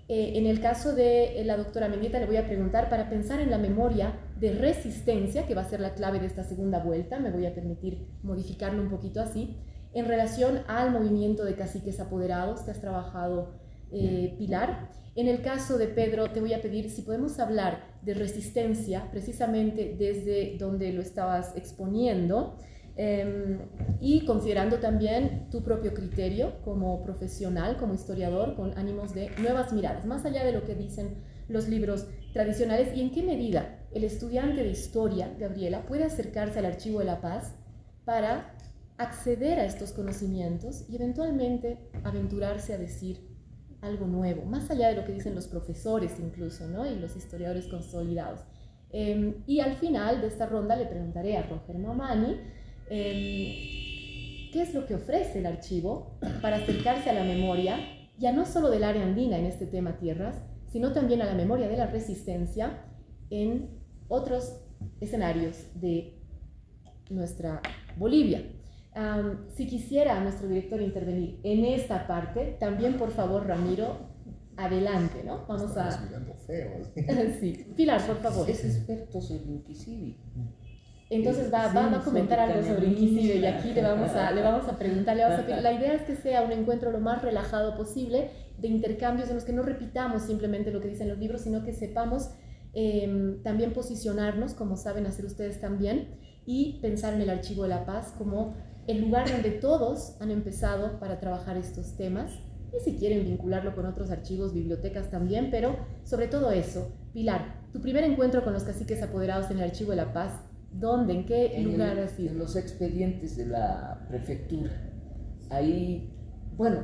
En el caso de la doctora Mendieta le voy a preguntar para pensar en la memoria de resistencia, que va a ser la clave de esta segunda vuelta, me voy a permitir modificarlo un poquito así, en relación al movimiento de caciques apoderados que has trabajado, Pilar. En el caso de Pedro, te voy a pedir si podemos hablar de resistencia precisamente desde donde lo estabas exponiendo, y considerando también tu propio criterio como profesional, como historiador, con ánimos de nuevas miradas, más allá de lo que dicen los libros tradicionales, y en qué medida el estudiante de historia, Gabriela, puede acercarse al Archivo de la Paz para acceder a estos conocimientos y eventualmente aventurarse a decir algo nuevo, más allá de lo que dicen los profesores incluso, ¿no?, y los historiadores consolidados. Y al final de esta ronda le preguntaré a Roger Mamani qué es lo que ofrece el archivo para acercarse a la memoria, ya no solo del área andina en este tema tierras, sino también a la memoria de la resistencia en otros escenarios de nuestra Bolivia. Si quisiera nuestro director intervenir en esta parte, también por favor, Ramiro, adelante, ¿no? Vamos a... mirando feo. Sí. Pilar, por favor. Es experto sobre Inquisivi. Entonces va a comentar algo sobre Inquisive y aquí le vamos a preguntar, la idea es que sea un encuentro lo más relajado posible, de intercambios en los que no repitamos simplemente lo que dicen los libros, sino que sepamos también posicionarnos, como saben hacer ustedes también, y pensar en el Archivo de la Paz como el lugar donde todos han empezado para trabajar estos temas, y si quieren vincularlo con otros archivos, bibliotecas también, pero sobre todo eso. Pilar, tu primer encuentro con los caciques apoderados en el Archivo de la Paz, ¿dónde? ¿En qué lugar has ido? En los expedientes de la prefectura. Ahí, bueno,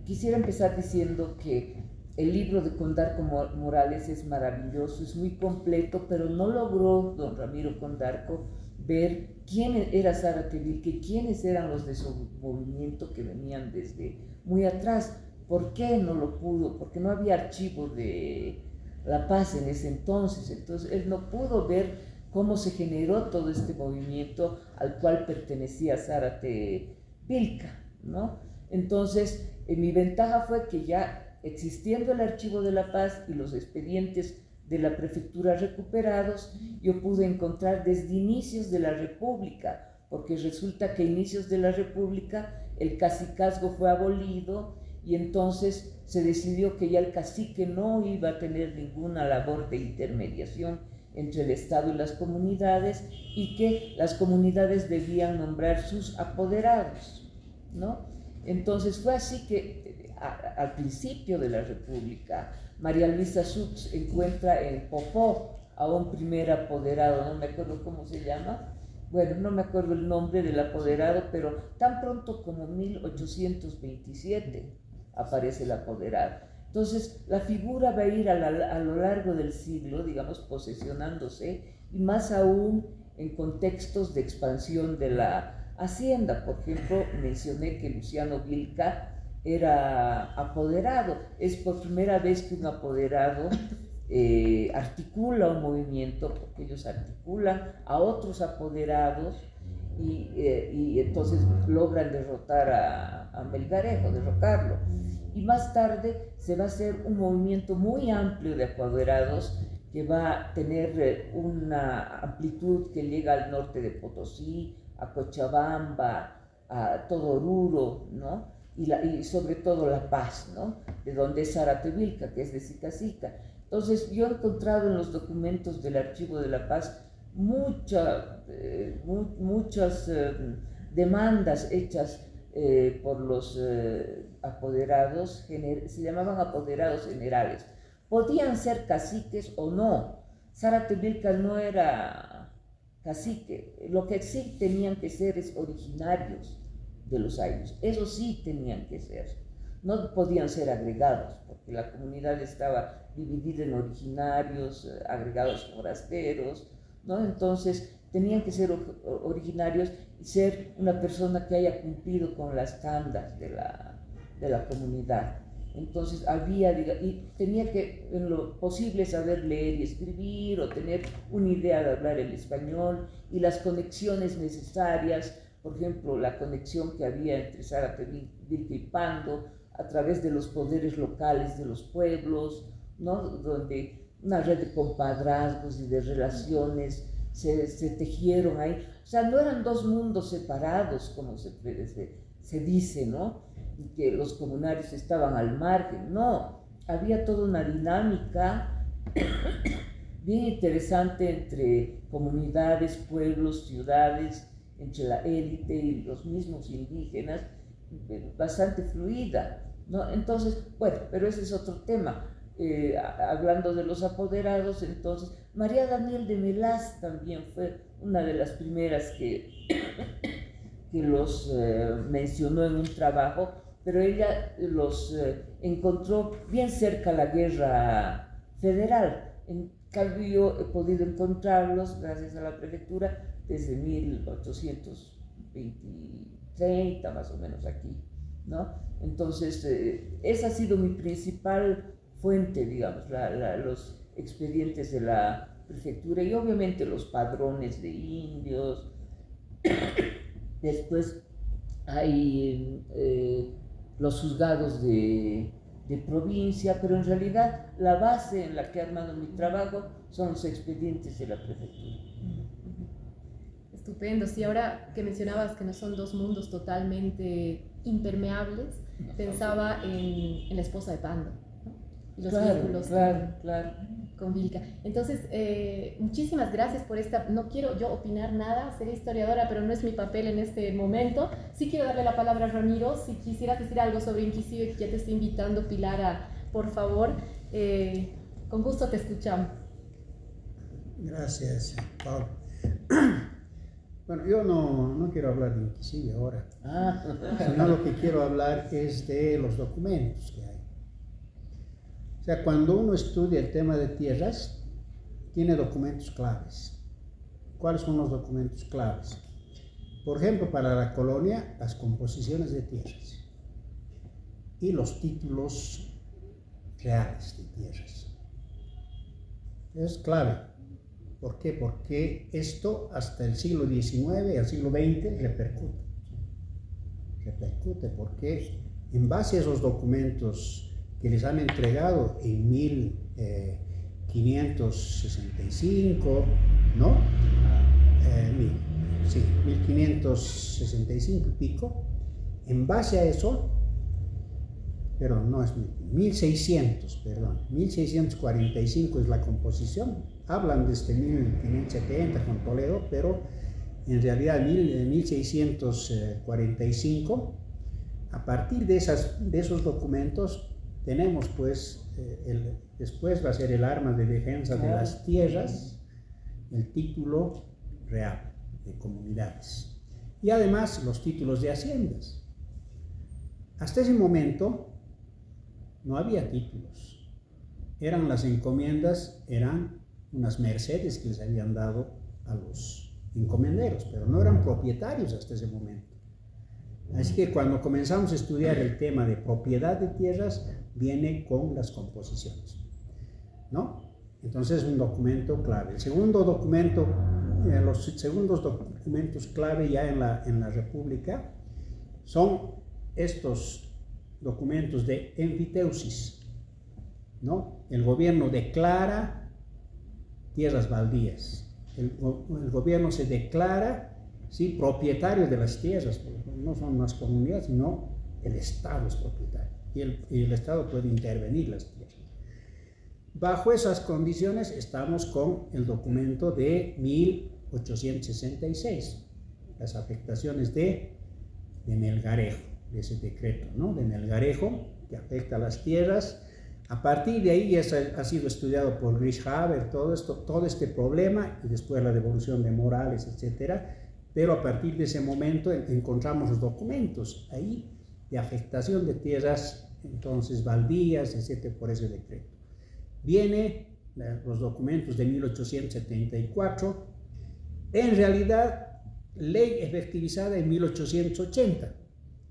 quisiera empezar diciendo que el libro de Condarco Morales es maravilloso, es muy completo, pero no logró don Ramiro Condarco ver quién era Zárate Vilca, quiénes eran los de su movimiento que venían desde muy atrás. ¿Por qué no lo pudo? Porque no había archivo de La Paz en ese entonces. Entonces él no pudo ver cómo se generó todo este movimiento al cual pertenecía Zárate Vilca, ¿no? Entonces, mi ventaja fue que ya existiendo el Archivo de la Paz y los expedientes de la prefectura recuperados, yo pude encontrar desde inicios de la República, porque resulta que a inicios de la República el cacicazgo fue abolido y entonces se decidió que ya el cacique no iba a tener ninguna labor de intermediación entre el Estado y las comunidades y que las comunidades debían nombrar sus apoderados, ¿no? Entonces fue así que al principio de la República, María Luisa Sux encuentra en Popó a un primer apoderado, no me acuerdo cómo se llama, bueno, no me acuerdo el nombre del apoderado, pero tan pronto como 1827 aparece el apoderado. Entonces, la figura va a ir a lo largo del siglo, digamos, posesionándose, y más aún en contextos de expansión de la hacienda. Por ejemplo, mencioné que Luciano Vilca era apoderado. Es por primera vez que un apoderado articula un movimiento, porque ellos articulan a otros apoderados y entonces logran derrotar a Melgarejo, derrocarlo. Y más tarde se va a hacer un movimiento muy amplio de apoderados que va a tener una amplitud que llega al norte de Potosí, a Cochabamba, a todo Oruro, ¿no? Y sobre todo La Paz, ¿no? De donde es Zárate Vilca, que es de Sicacica. Entonces yo he encontrado en los documentos del Archivo de La Paz muchas demandas hechas por los apoderados, se llamaban apoderados generales. Podían ser caciques o no. Zárate Vilca no era cacique. Lo que sí tenían que ser es originarios de los ayllus. Eso sí tenían que ser. No podían ser agregados, porque la comunidad estaba dividida en originarios, agregados forasteros, ¿no? Entonces tenían que ser originarios y ser una persona que haya cumplido con las tandas de la comunidad. Entonces y tenía que en lo posible saber leer y escribir o tener una idea de hablar el español y las conexiones necesarias, por ejemplo, la conexión que había entre Zárate Vilca y Pando a través de los poderes locales de los pueblos, ¿no? Donde una red de compadrazgos y de relaciones se tejieron ahí. O sea, no eran dos mundos separados, como se dice, ¿no? Y que los comunarios estaban al margen. No, había toda una dinámica bien interesante entre comunidades, pueblos, ciudades, entre la élite y los mismos indígenas, bastante fluida, ¿no? Entonces, bueno, pero ese es otro tema. Hablando de los apoderados, entonces, María Daniel de Melas también fue una de las primeras que los mencionó en un trabajo, pero ella los encontró bien cerca a la guerra federal. En cambio, he podido encontrarlos, gracias a la prefectura, desde 1830, más o menos aquí, ¿no? Entonces, esa ha sido mi principal fuente, digamos, los expedientes de la prefectura y obviamente los padrones de indios. Después hay los juzgados de provincia, pero en realidad la base en la que he armado mi trabajo son los expedientes de la prefectura. Estupendo. Sí, ahora que mencionabas que no son dos mundos totalmente impermeables, pensaba en la esposa de Pando, ¿no? Y los vínculos con Vilca. Entonces, muchísimas gracias por esta. No quiero yo opinar nada, seré historiadora, pero no es mi papel en este momento. Sí quiero darle la palabra a Ramiro. Si quisieras decir algo sobre Inquisive, que ya te estoy invitando, Pilar, por favor. Con gusto te escuchamos. Gracias, Pablo. Bueno, yo no quiero hablar de Inquisive ahora, sino lo que quiero hablar es de los documentos que hay. O sea, cuando uno estudia el tema de tierras, tiene documentos claves. ¿Cuáles son los documentos claves? Por ejemplo, para la colonia, las composiciones de tierras y los títulos reales de tierras. Es clave. ¿Por qué? Porque esto hasta el siglo XIX y el siglo XX repercute. Repercute porque en base a esos documentos que les han entregado en 1565, ¿no? 1565 y pico, En base a eso, pero no es 1645 es la composición. Hablan desde 1570 con Toledo, pero en realidad en 1645, a partir de esos documentos, tenemos pues, después va a ser el arma de defensa de las tierras, el título real de comunidades y además los títulos de haciendas. Hasta ese momento no había títulos, eran las encomiendas, eran unas mercedes que les habían dado a los encomenderos, pero no eran propietarios hasta ese momento. Así que cuando comenzamos a estudiar el tema de propiedad de tierras, viene con las composiciones, ¿no? Entonces es un documento clave. El segundo documento, los segundos documentos clave ya en la República son estos documentos de enfiteusis, ¿no? El gobierno declara tierras baldías, el gobierno se declara, sí, propietario de las tierras, no son las comunidades, sino el Estado es propietario y el Estado puede intervenir las tierras. Bajo esas condiciones estamos con el documento de 1866, las afectaciones de Melgarejo, de ese decreto, ¿no? De Melgarejo, que afecta a las tierras. A partir de ahí ya ha sido estudiado por Grieshaber todo este problema, y después la devolución de Morales, etcétera. Pero a partir de ese momento encontramos los documentos ahí de afectación de tierras, entonces baldías, etcétera, por ese decreto. Vienen los documentos de 1874, en realidad ley efectivizada en 1880.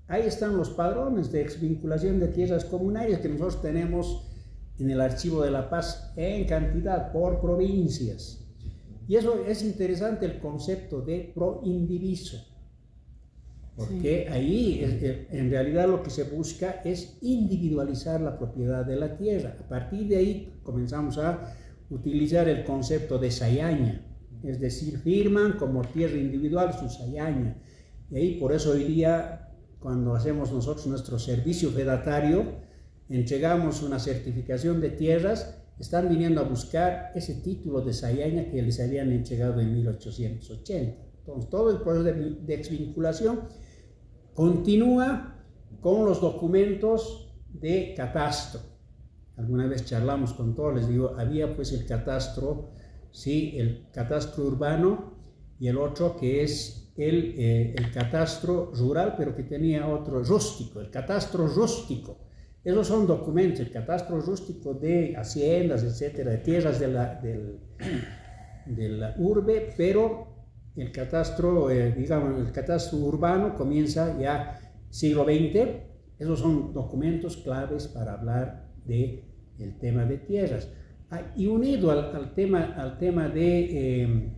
Ahí están los padrones de exvinculación de tierras comunarias que nosotros tenemos en el Archivo de la Paz en cantidad por provincias. Y eso es interesante, el concepto de proindiviso, porque sí, ahí en realidad lo que se busca es individualizar la propiedad de la tierra. A partir de ahí comenzamos a utilizar el concepto de sayaña, es decir, firman como tierra individual su sayaña. Y ahí por eso hoy día, cuando hacemos nosotros nuestro servicio fedatario, entregamos una certificación de tierras, están viniendo a buscar ese título de sayaña que les habían entregado en 1880. Entonces, todo el proceso de exvinculación continúa con los documentos de catastro. Alguna vez charlamos con todos, les digo, había pues el catastro, sí, el catastro urbano y el otro que es el catastro rural, pero que tenía otro rústico, el catastro rústico. Esos son documentos, el catastro rústico de haciendas, etcétera, de tierras de la urbe, pero el catastro, digamos, el catastro urbano comienza ya siglo XX. Esos son documentos claves para hablar del tema de tierras. Y unido al tema de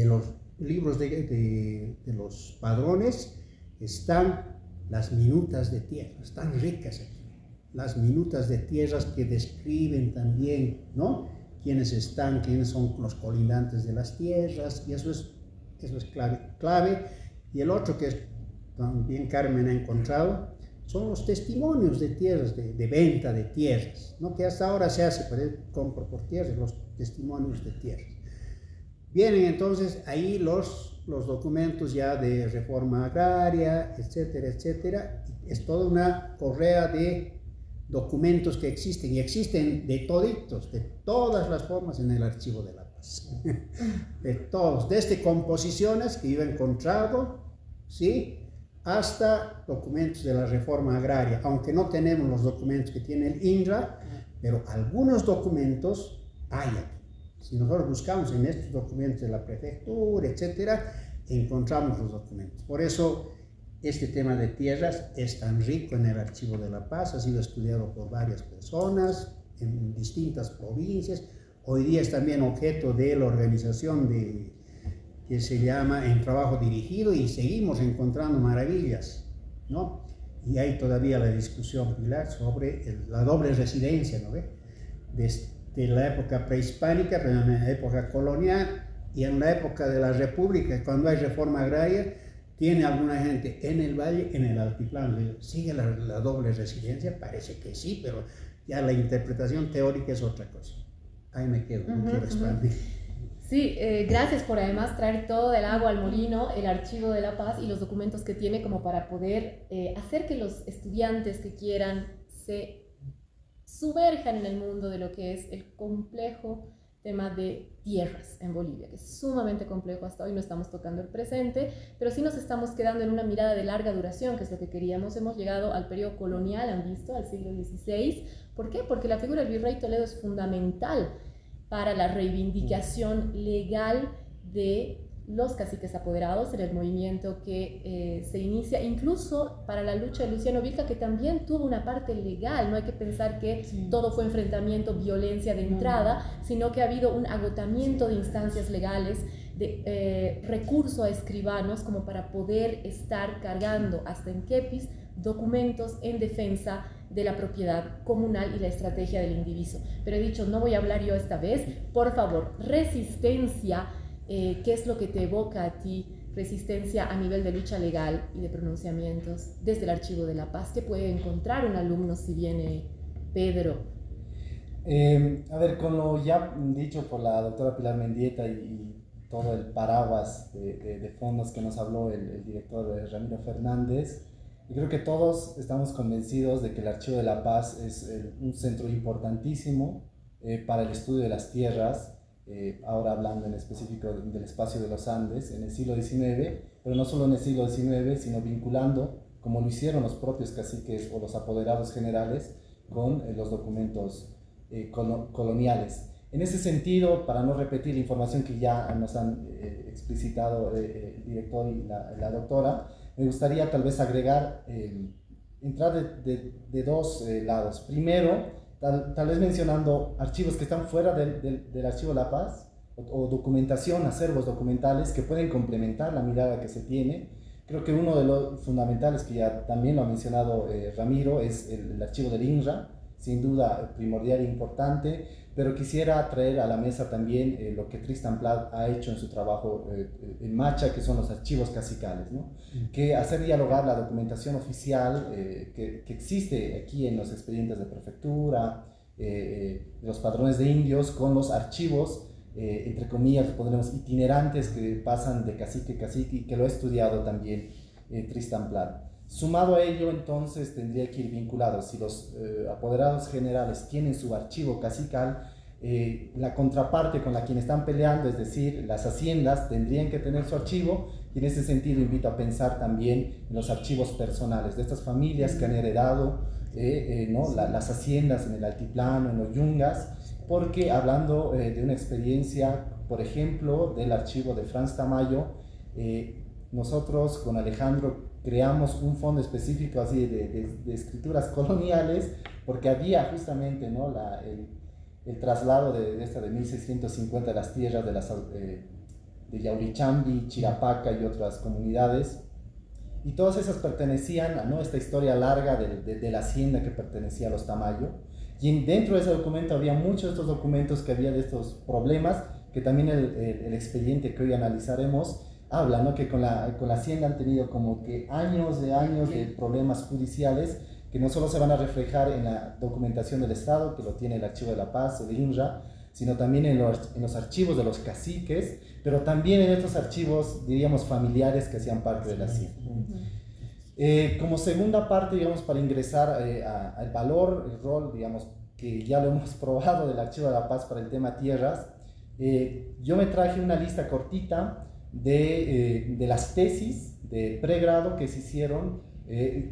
los libros de los padrones, están las minutas de tierras, están ricas aquí. Las minutas de tierras que describen también, ¿no?, quiénes son los colindantes de las tierras, y eso es clave. Y el otro que también Carmen ha encontrado son los testimonios de tierras, de venta de tierras, ¿no?, que hasta ahora se hace para el compro por tierras, los testimonios de tierras. Vienen entonces ahí los documentos ya de reforma agraria, etcétera, etcétera. Es toda una correa de documentos que existen, y existen de toditos, de todas las formas en el Archivo de la Paz. De todos, desde composiciones que yo he encontrado, ¿sí?, hasta documentos de la reforma agraria, aunque no tenemos los documentos que tiene el INRA, pero algunos documentos hay aquí. Si nosotros buscamos en estos documentos de la prefectura, etcétera, encontramos los documentos. Por eso este tema de tierras es tan rico en el Archivo de la Paz, ha sido estudiado por varias personas en distintas provincias. Hoy día es también objeto de la organización que se llama En Trabajo Dirigido, y seguimos encontrando maravillas, ¿no? Y hay todavía la discusión, Pilar, sobre la doble residencia, ¿no ve? Desde la época prehispánica, en la época colonial y en la época de la República, cuando hay reforma agraria, ¿Tiene alguna gente en el valle, en el altiplano? ¿Sigue la doble residencia? Parece que sí, pero ya la interpretación teórica es otra cosa. Ahí me quedo, no quiero expandir. Sí, gracias por además traer todo del agua al molino, el archivo de La Paz y los documentos que tiene como para poder hacer que los estudiantes que quieran se sumerjan en el mundo de lo que es el complejo tema de tierras en Bolivia, que es sumamente complejo. Hasta hoy no estamos tocando el presente, pero sí nos estamos quedando en una mirada de larga duración, que es lo que queríamos. Hemos llegado al periodo colonial, han visto, al siglo XVI. ¿Por qué? Porque la figura del virrey Toledo es fundamental para la reivindicación legal de los caciques apoderados en el movimiento que se inicia, incluso para la lucha de Luciano Vilca, que también tuvo una parte legal. No hay que pensar que todo fue enfrentamiento, violencia de entrada, sino que ha habido un agotamiento de instancias legales, de recurso a escribanos como para poder estar cargando hasta en kepis documentos en defensa de la propiedad comunal y la estrategia del indiviso. Pero he dicho, no voy a hablar yo esta vez. Por favor, resistencia, ¿qué es lo que te evoca a ti? Resistencia a nivel de lucha legal y de pronunciamientos desde el Archivo de La Paz. ¿Qué puede encontrar un alumno si viene Pedro? A ver, con lo ya dicho por la doctora Pilar Mendieta y todo el paraguas de fondos que nos habló el director Ramiro Fernández, yo creo que todos estamos convencidos de que el Archivo de La Paz es un centro importantísimo para el estudio de las tierras, ahora hablando en específico del espacio de los Andes en el siglo XIX, pero no solo en el siglo XIX, sino vinculando, como lo hicieron los propios caciques o los apoderados generales, con los documentos coloniales. En ese sentido, para no repetir la información que ya nos han explicitado el director y la doctora, me gustaría tal vez agregar, entrar de dos lados. Primero, tal vez mencionando archivos que están fuera del Archivo de La Paz, o documentación, acervos documentales que pueden complementar la mirada que se tiene. Creo que uno de los fundamentales, que ya también lo ha mencionado Ramiro, es el archivo del INRA, sin duda primordial e importante, pero quisiera traer a la mesa también lo que Tristan Plat ha hecho en su trabajo en Macha, que son los archivos cacicales, ¿no? Que hacer dialogar la documentación oficial que existe aquí en los expedientes de prefectura, los padrones de indios, con los archivos, entre comillas, pondremos itinerantes, que pasan de cacique a cacique, y que lo ha estudiado también Tristan Plat. Sumado a ello, entonces, tendría que ir vinculado, si los apoderados generales tienen su archivo cacical, la contraparte con la quien están peleando, es decir, las haciendas, tendrían que tener su archivo, y en ese sentido invito a pensar también en los archivos personales de estas familias que han heredado ¿no? las haciendas en el altiplano, en los yungas, porque hablando de una experiencia, por ejemplo, del archivo de Franz Tamayo, nosotros con Alejandro creamos un fondo específico así de escrituras coloniales, porque había justamente, ¿no? el traslado de 1650 de las tierras de Yaurichambi, Chirapaca y otras comunidades, y todas esas pertenecían a, ¿no? esta historia larga de la hacienda que pertenecía a los Tamayo, y dentro de ese documento había muchos de estos documentos que había de estos problemas, que también el expediente que hoy analizaremos habla, ¿no? Que con la hacienda han tenido como que años de problemas judiciales que no solo se van a reflejar en la documentación del Estado, que lo tiene el Archivo de La Paz, el INRA, sino también en los archivos de los caciques, pero también en estos archivos, diríamos, familiares que hacían parte de la hacienda. Como segunda parte, digamos, para ingresar al valor, el rol, digamos, que ya lo hemos probado del Archivo de La Paz para el tema tierras, yo me traje una lista cortita de las tesis de pregrado que se hicieron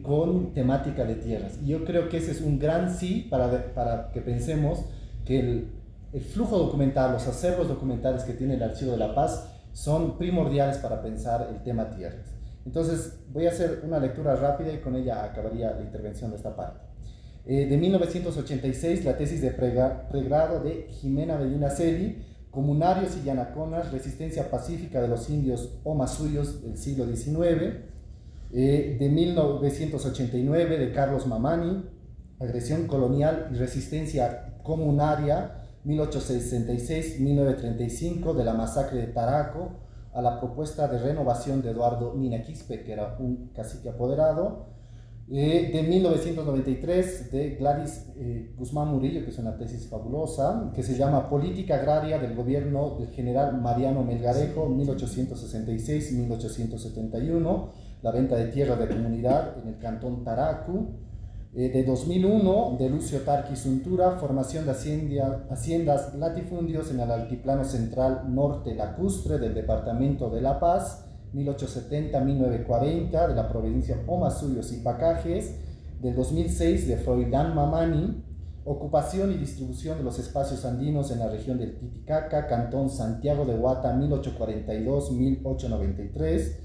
con temática de tierras. Y yo creo que ese es un gran sí para que pensemos que el flujo documental, los acervos documentales que tiene el Archivo de La Paz son primordiales para pensar el tema tierras. Entonces voy a hacer una lectura rápida y con ella acabaría la intervención de esta parte. De 1986, la tesis de pregrado de Jimena Medina Celi, Comunarios y Yanaconas, resistencia pacífica de los indios omasuyos del siglo XIX, de 1989, de Carlos Mamani, agresión colonial y resistencia comunaria, 1866-1935, de la masacre de Taraco, a la propuesta de renovación de Eduardo Nina Quispe, que era un cacique apoderado, de 1993, de Gladys Guzmán Murillo, que es una tesis fabulosa, que se llama Política Agraria del Gobierno del General Mariano Melgarejo, 1866-1871, la venta de tierra de comunidad en el cantón Taracu. De 2001, de Lucio Tarqui Suntura, formación de haciendas latifundios en el altiplano central norte lacustre del departamento de La Paz, 1870-1940, de la provincia Omasuyos y Pacajes. Del 2006, de Froilán Mamani, ocupación y distribución de los espacios andinos en la región del Titicaca, cantón Santiago de Huata, 1842-1893.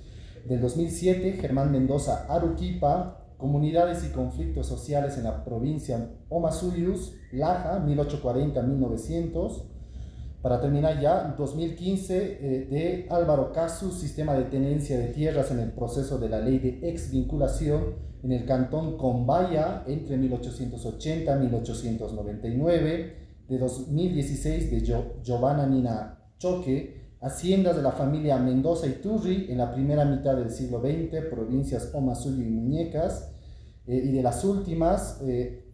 Del 2007, Germán Mendoza Aruquipa, comunidades y conflictos sociales en la provincia Omasuyus, Laja, 1840-1900. Para terminar ya, 2015, de Álvaro Casu, sistema de tenencia de tierras en el proceso de la ley de exvinculación en el cantón Combaya entre 1880 y 1899. De 2016, de Giovanna Nina Choque, haciendas de la familia Mendoza y Turri en la primera mitad del siglo XX, provincias Omasuyo y Muñecas. Y de las últimas, de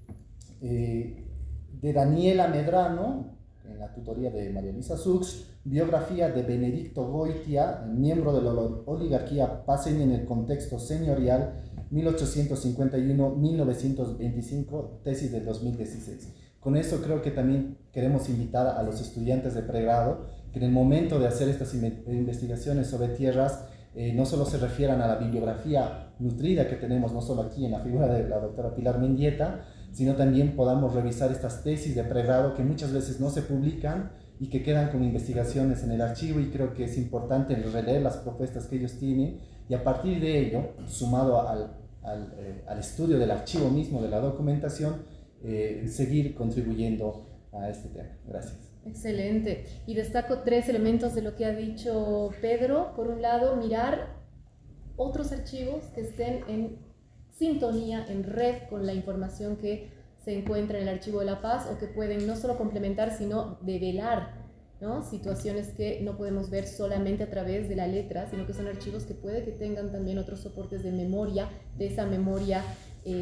Daniela Medrano, en la tutoría de María Luisa Sux, biografía de Benedicto Goitia, miembro de la oligarquía paceña en el contexto señorial, 1851-1925, tesis del 2016. Con eso creo que también queremos invitar a los estudiantes de pregrado que en el momento de hacer estas investigaciones sobre tierras no solo se refieran a la bibliografía nutrida que tenemos, no solo aquí en la figura de la doctora Pilar Mendieta, sino también podamos revisar estas tesis de pregrado que muchas veces no se publican y que quedan como investigaciones en el archivo, y creo que es importante releer las propuestas que ellos tienen y a partir de ello, sumado al estudio del archivo mismo, de la documentación, seguir contribuyendo a este tema. Gracias. Excelente. Y destaco 3 elementos de lo que ha dicho Pedro. Por un lado, mirar otros archivos que estén en sintonía, en red con la información que se encuentra en el Archivo de la Paz, o que pueden no solo complementar, sino develar, ¿no?, situaciones que no podemos ver solamente a través de la letra, sino que son archivos que puede que tengan también otros soportes de memoria, de esa memoria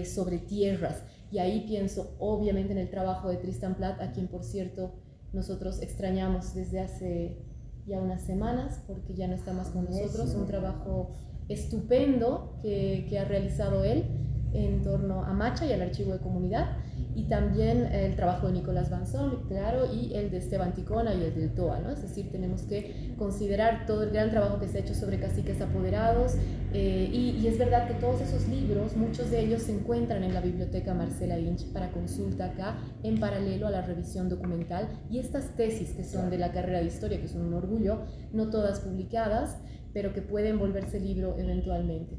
sobre tierras. Y ahí pienso obviamente en el trabajo de Tristan Plath, a quien por cierto nosotros extrañamos desde hace ya unas semanas, porque ya no está más con nosotros. Un trabajo estupendo que ha realizado él en torno a Macha y al archivo de comunidad, y también el trabajo de Nicolás Banzón, claro, y el de Esteban Ticona y el del TOA, ¿no? Es decir, tenemos que considerar todo el gran trabajo que se ha hecho sobre caciques apoderados, y es verdad que todos esos libros, muchos de ellos se encuentran en la biblioteca Marcela Inch para consulta acá, en paralelo a la revisión documental, y estas tesis que son de la carrera de historia, que son un orgullo, no todas publicadas, pero que pueden volverse libro eventualmente.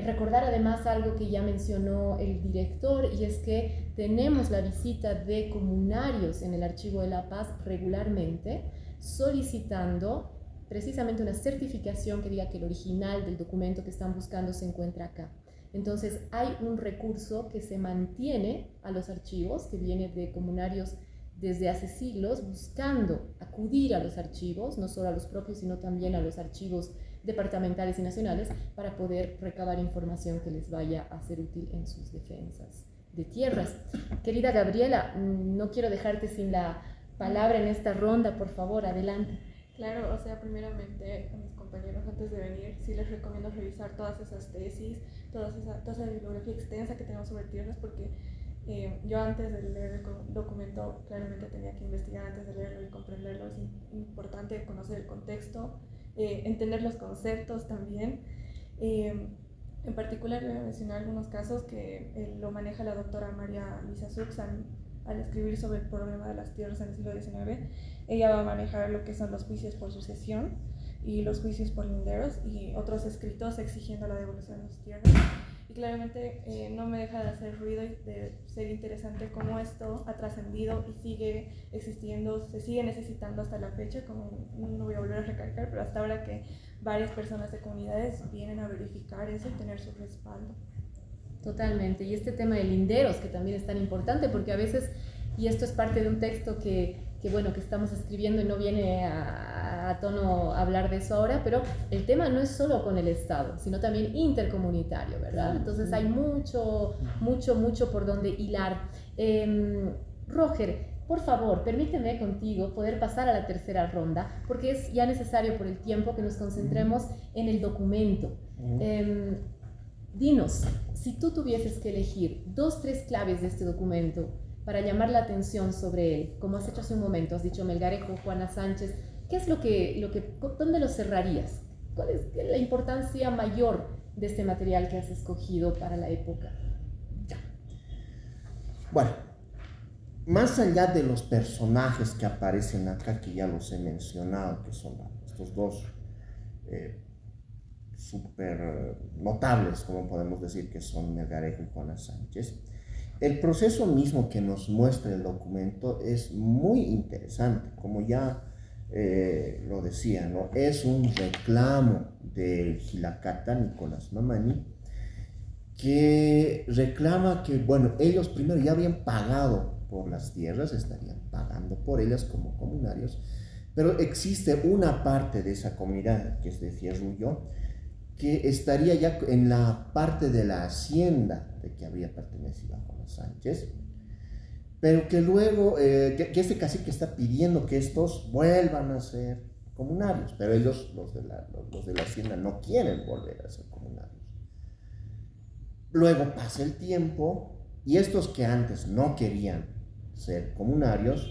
Recordar además algo que ya mencionó el director, y es que tenemos la visita de comunarios en el Archivo de la Paz regularmente, solicitando precisamente una certificación que diga que el original del documento que están buscando se encuentra acá. Entonces hay un recurso que se mantiene a los archivos, que viene de comunarios desde hace siglos, buscando acudir a los archivos, no solo a los propios, sino también a los archivos departamentales y nacionales, para poder recabar información que les vaya a ser útil en sus defensas de tierras. Querida Gabriela, no quiero dejarte sin la palabra en esta ronda, por favor, adelante. Claro, o sea, primeramente a mis compañeros, antes de venir, sí les recomiendo revisar todas esas tesis, toda esa bibliografía extensa que tenemos sobre tierras, porque yo antes de leer el documento claramente tenía que investigar antes de leerlo y comprenderlo. Es importante conocer el contexto, entender los conceptos también. En particular voy a mencionar algunos casos que lo maneja la doctora María Luisa Sux al escribir sobre el problema de las tierras en el siglo XIX. Ella va a manejar lo que son los juicios por sucesión y los juicios por linderos y otros escritos exigiendo la devolución de sus tierras. Y claramente no me deja de hacer ruido y de ser interesante cómo esto ha trascendido y sigue existiendo, se sigue necesitando hasta la fecha, como no voy a volver a recalcar, pero hasta ahora que varias personas de comunidades vienen a verificar eso y tener su respaldo. Totalmente, y este tema de linderos, que también es tan importante, porque a veces, y esto es parte de un texto que estamos escribiendo y no viene a a tono hablar de eso ahora, pero el tema no es solo con el Estado, sino también intercomunitario, ¿verdad? Entonces hay mucho por donde hilar. Roger, por favor, permíteme contigo poder pasar a la tercera ronda, porque es ya necesario por el tiempo que nos concentremos en el documento. Dinos, si tú tuvieses que elegir 2, 3 claves de este documento para llamar la atención sobre él, como has hecho hace un momento, has dicho Melgarejo, Juana Sánchez, ¿qué es dónde lo cerrarías? ¿Cuál es la importancia mayor de este material que has escogido para la época? Bueno, más allá de los personajes que aparecen acá, que ya los he mencionado, que son estos dos súper notables, como podemos decir, que son Melgarejo y Juana Sánchez, el proceso mismo que nos muestra el documento es muy interesante, como ya lo decía, ¿no? Es un reclamo del Gilacata, Nicolás Mamani, que reclama que, bueno, ellos primero ya habían pagado por las tierras, estarían pagando por ellas como comunarios, pero existe una parte de esa comunidad, que es de Fierrullo, que estaría ya en la parte de la hacienda de que habría pertenecido a Juana Sánchez, pero que luego, que este cacique está pidiendo que estos vuelvan a ser comunarios, pero ellos, los de la hacienda, no quieren volver a ser comunarios. Luego pasa el tiempo y estos que antes no querían ser comunarios,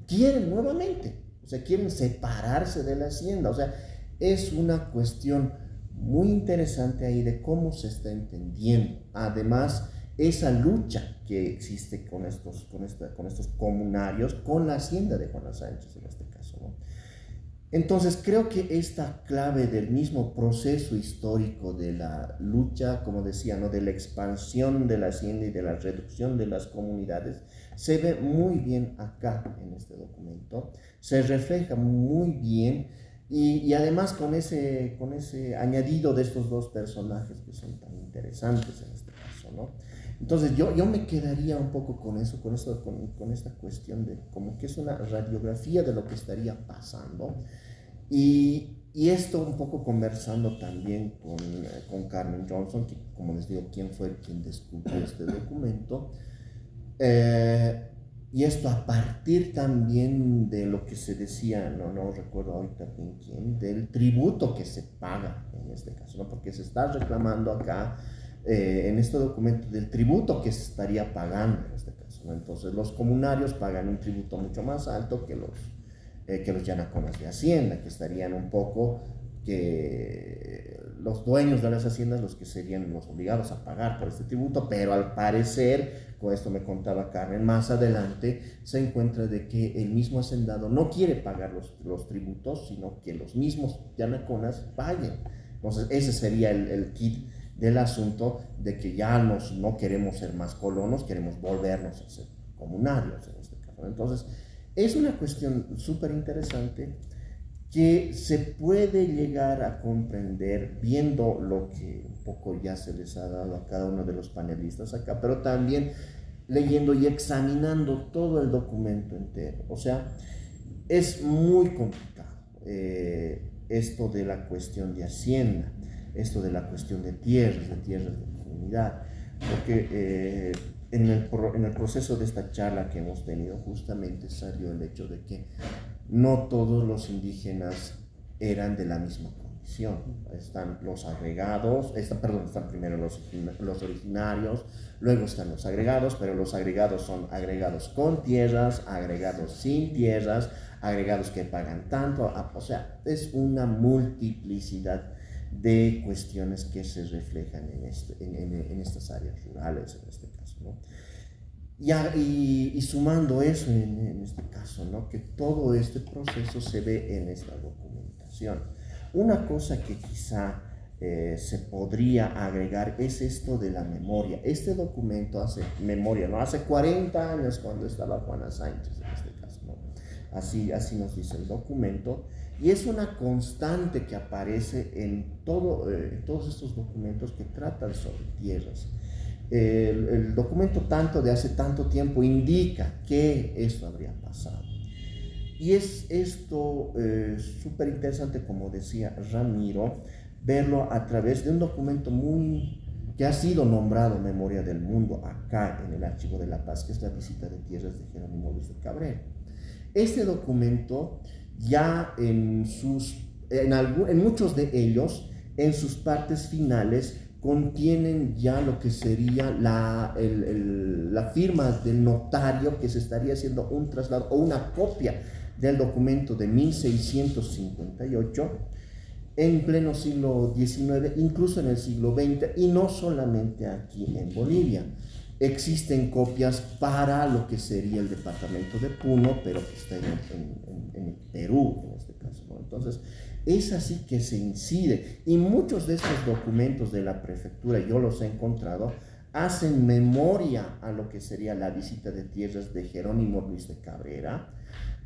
quieren nuevamente, o sea, quieren separarse de la hacienda, o sea, es una cuestión muy interesante ahí de cómo se está entendiendo. Además, esa lucha que existe con estos comunarios, con la hacienda de Juana Sánchez en este caso, ¿no? Entonces, creo que esta clave del mismo proceso histórico de la lucha, como decía, ¿no?, de la expansión de la hacienda y de la reducción de las comunidades, se ve muy bien acá en este documento, se refleja muy bien. Y además con ese añadido de estos dos personajes que son tan interesantes en este caso, ¿no? Entonces yo me quedaría un poco con eso, con esta cuestión de como que es una radiografía de lo que estaría pasando. Y esto un poco conversando también con Carmen Johnson, que como les digo, quien fue quien descubrió este documento. Y esto a partir también de lo que se decía, no recuerdo ahorita bien quién, del tributo que se paga en este caso, ¿no? Porque se está reclamando acá en este documento del tributo que se estaría pagando en este caso, ¿no? Entonces los comunarios pagan un tributo mucho más alto que los yanaconas de hacienda, que estarían un poco que los dueños de las haciendas los que serían los obligados a pagar por este tributo, pero al parecer, con esto me contaba Carmen, más adelante se encuentra de que el mismo hacendado no quiere pagar los tributos, sino que los mismos yanaconas paguen. Entonces ese sería el kit del asunto de que ya no queremos ser más colonos, queremos volvernos a ser comunarios en este caso. Entonces es una cuestión súper interesante que se puede llegar a comprender viendo lo que un poco ya se les ha dado a cada uno de los panelistas acá, pero también leyendo y examinando todo el documento entero. O sea, es muy complicado esto de la cuestión de hacienda, esto de la cuestión de tierras de comunidad, porque en el proceso de esta charla que hemos tenido justamente salió el hecho de que no todos los indígenas eran de la misma condición. Están los agregados, están primero los originarios, luego están los agregados, pero los agregados son agregados con tierras, agregados sin tierras, agregados que pagan tanto, o sea, es una multiplicidad de cuestiones que se reflejan en estas áreas rurales, en este caso, ¿no? Y sumando eso en este caso, ¿no?, que todo este proceso se ve en esta documentación. Una cosa que quizá se podría agregar es esto de la memoria. Este documento hace memoria, ¿no?, hace 40 años cuando estaba Juana Sánchez en este caso, ¿no? Así nos dice el documento, y es una constante que aparece en todos estos documentos que tratan sobre tierras. El documento tanto de hace tanto tiempo indica que esto habría pasado. Y es esto súper interesante, como decía Ramiro, verlo a través de un documento que ha sido nombrado Memoria del Mundo acá en el Archivo de la Paz, que es la visita de tierras de Jerónimo Luis de Cabrera. Este documento ya en muchos de ellos, en sus partes finales, contienen ya lo que sería la firma del notario, que se estaría haciendo un traslado o una copia del documento de 1658 en pleno siglo XIX, incluso en el siglo XX, y no solamente aquí en Bolivia. Existen copias para lo que sería el departamento de Puno, pero que está en Perú en este caso, ¿no? Entonces, es así que se incide, y muchos de estos documentos de la prefectura, yo los he encontrado, hacen memoria a lo que sería la visita de tierras de Jerónimo Luis de Cabrera,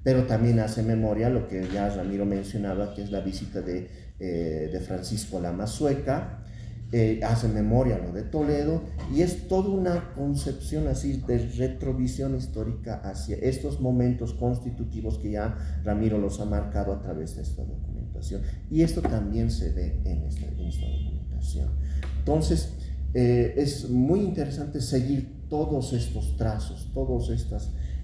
pero también hace memoria a lo que ya Ramiro mencionaba, que es la visita de Francisco Lamassueca, hace memoria a lo de Toledo, y es toda una concepción así de retrovisión histórica hacia estos momentos constitutivos que ya Ramiro los ha marcado a través de esta documentación, y esto también se ve en esta documentación. Entonces, es muy interesante seguir todos estos trazos, todas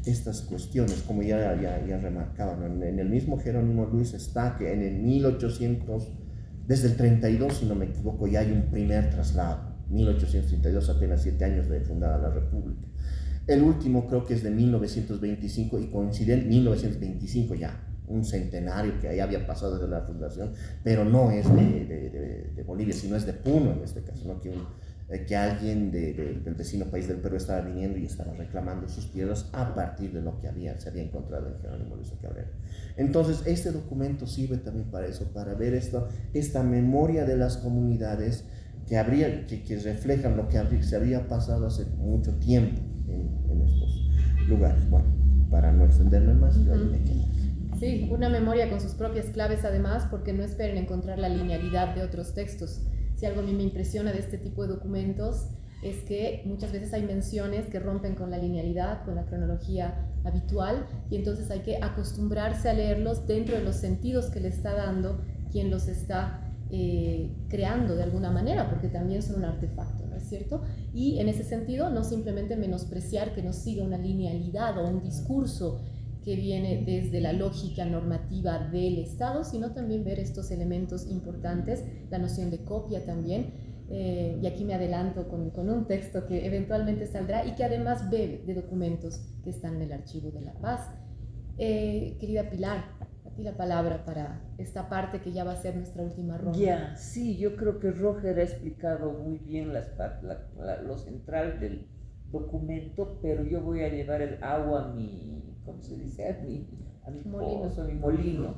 estas cuestiones, como ya remarcaban, ¿no? En el mismo Jerónimo Luis está que en el 1800, desde el 32, si no me equivoco, ya hay un primer traslado, 1832, apenas 7 años de fundada la República. El último creo que es de 1925 y coincide en 1925 ya, un centenario que ahí había pasado desde la fundación, pero no es de Bolivia, sino es de Puno en este caso, ¿no? Que alguien del vecino país del Perú estaba viniendo y estaba reclamando sus tierras a partir de lo que se había encontrado en Jerónimo Luis de Cabrera. Entonces, este documento sirve también para eso, para ver esta memoria de las comunidades que reflejan lo que se había pasado hace mucho tiempo en estos lugares. Bueno, para no extenderme más, yo ahí me quedo. Sí, una memoria con sus propias claves además, porque no esperen encontrar la linealidad de otros textos. Si algo a mí me impresiona de este tipo de documentos es que muchas veces hay menciones que rompen con la linealidad, con la cronología habitual, y entonces hay que acostumbrarse a leerlos dentro de los sentidos que le está dando quien los está creando de alguna manera, porque también son un artefacto, ¿no es cierto? Y en ese sentido, no simplemente menospreciar que nos siga una linealidad o un discurso que viene desde la lógica normativa del Estado, sino también ver estos elementos importantes, la noción de copia también, y aquí me adelanto con un texto que eventualmente saldrá y que además bebe de documentos que están en el Archivo de la Paz. Querida Pilar, a ti la palabra para esta parte que ya va a ser nuestra última ronda. Ya, sí, yo creo que Roger ha explicado muy bien lo central del documento, pero yo voy a llevar el agua a mi, ¿cómo se dice? A mi pozo, a mi molino,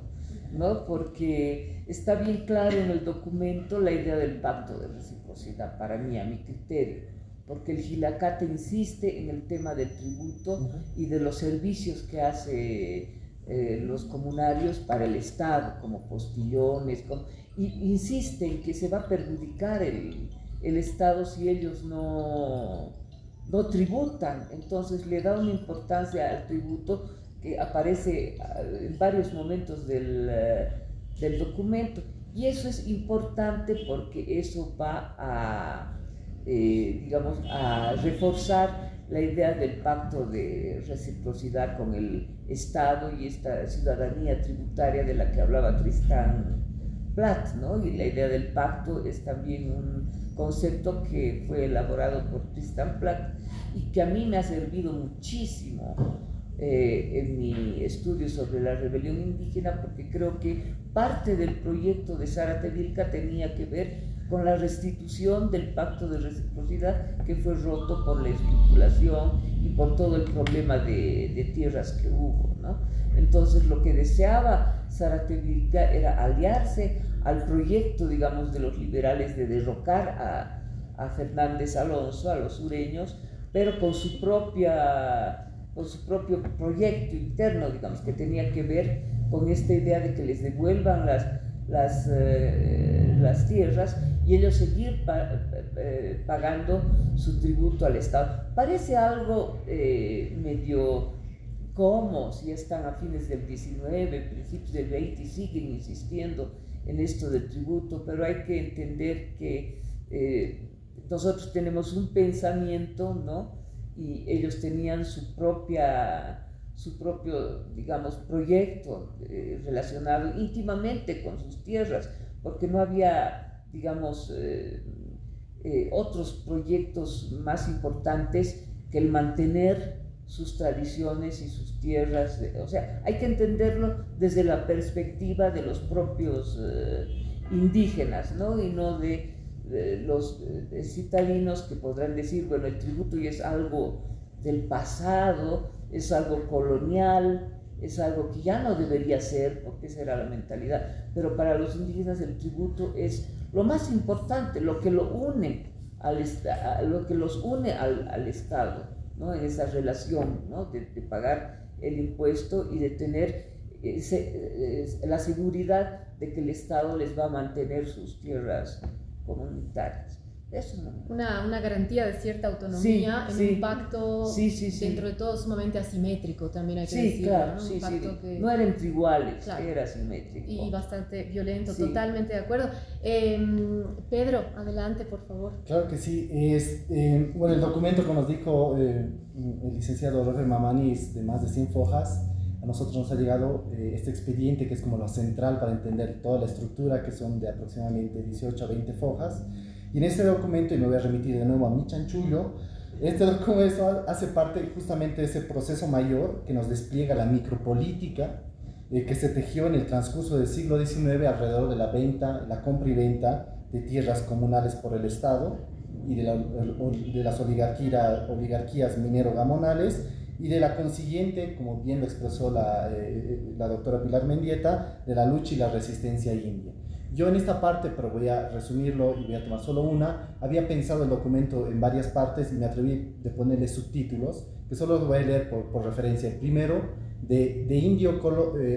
¿no? Porque está bien claro en el documento la idea del pacto de reciprocidad, para mí, a mi criterio, porque el Gilacate insiste en el tema del tributo y de los servicios que hace los comunarios para el Estado, como postillones, y insiste en que se va a perjudicar el Estado si ellos no tributan. Entonces le da una importancia al tributo que aparece en varios momentos del documento, y eso es importante porque eso va a reforzar la idea del pacto de reciprocidad con el Estado y esta ciudadanía tributaria de la que hablaba Tristan Plath, ¿no? Y la idea del pacto es también un concepto que fue elaborado por Tristan Plath y que a mí me ha servido muchísimo en mi estudio sobre la rebelión indígena, porque creo que parte del proyecto de Zárate Vilca tenía que ver con la restitución del pacto de reciprocidad que fue roto por la especulación y por todo el problema de tierras que hubo, ¿no? Entonces lo que deseaba Zárate Vilca era aliarse al proyecto, digamos, de los liberales de derrocar a Fernández Alonso, a los sureños, pero con su propio proyecto interno, digamos, que tenía que ver con esta idea de que les devuelvan las tierras y ellos seguir pagando su tributo al Estado. Parece algo medio cómo, si están a fines del 19, principios del 20 y siguen insistiendo en esto del tributo, pero hay que entender que nosotros tenemos un pensamiento, ¿no? Y ellos tenían su propio, digamos, proyecto relacionado íntimamente con sus tierras, porque no había, digamos, otros proyectos más importantes que el mantener sus tradiciones y sus tierras. O sea, hay que entenderlo desde la perspectiva de los propios indígenas, ¿no? Y no de los citadinos, que podrán decir, bueno, el tributo ya es algo del pasado, es algo colonial, es algo que ya no debería ser, porque esa era la mentalidad. Pero para los indígenas el tributo es lo más importante, lo que lo une lo que los une al Estado, ¿no? En esa relación, ¿no? de pagar el impuesto y de tener la seguridad de que el Estado les va a mantener sus tierras comunitarias. Eso no. Una garantía de cierta autonomía en un pacto dentro de todo sumamente asimétrico, también hay que decirlo, claro, ¿no? Un pacto que no era entre iguales, era asimétrico. Y bastante violento, totalmente de acuerdo. Pedro, adelante, por favor. Claro que sí. Bueno, el documento, como nos dijo el licenciado Roger Mamani, es de más de 100 fojas. A nosotros nos ha llegado este expediente, que es como lo central para entender toda la estructura, que son de aproximadamente 18 a 20 fojas. Y en este documento, y me voy a remitir de nuevo a mi chanchullo, este documento hace parte justamente de ese proceso mayor que nos despliega la micropolítica que se tejió en el transcurso del siglo XIX alrededor de la compra y venta de tierras comunales por el Estado y de las oligarquías minero-gamonales, y de la consiguiente, como bien lo expresó la doctora Pilar Mendieta, de la lucha y la resistencia india. Yo en esta parte, pero voy a resumirlo y voy a tomar solo una, había pensado el documento en varias partes y me atreví de ponerle subtítulos, que solo los voy a leer por referencia. El primero, de indio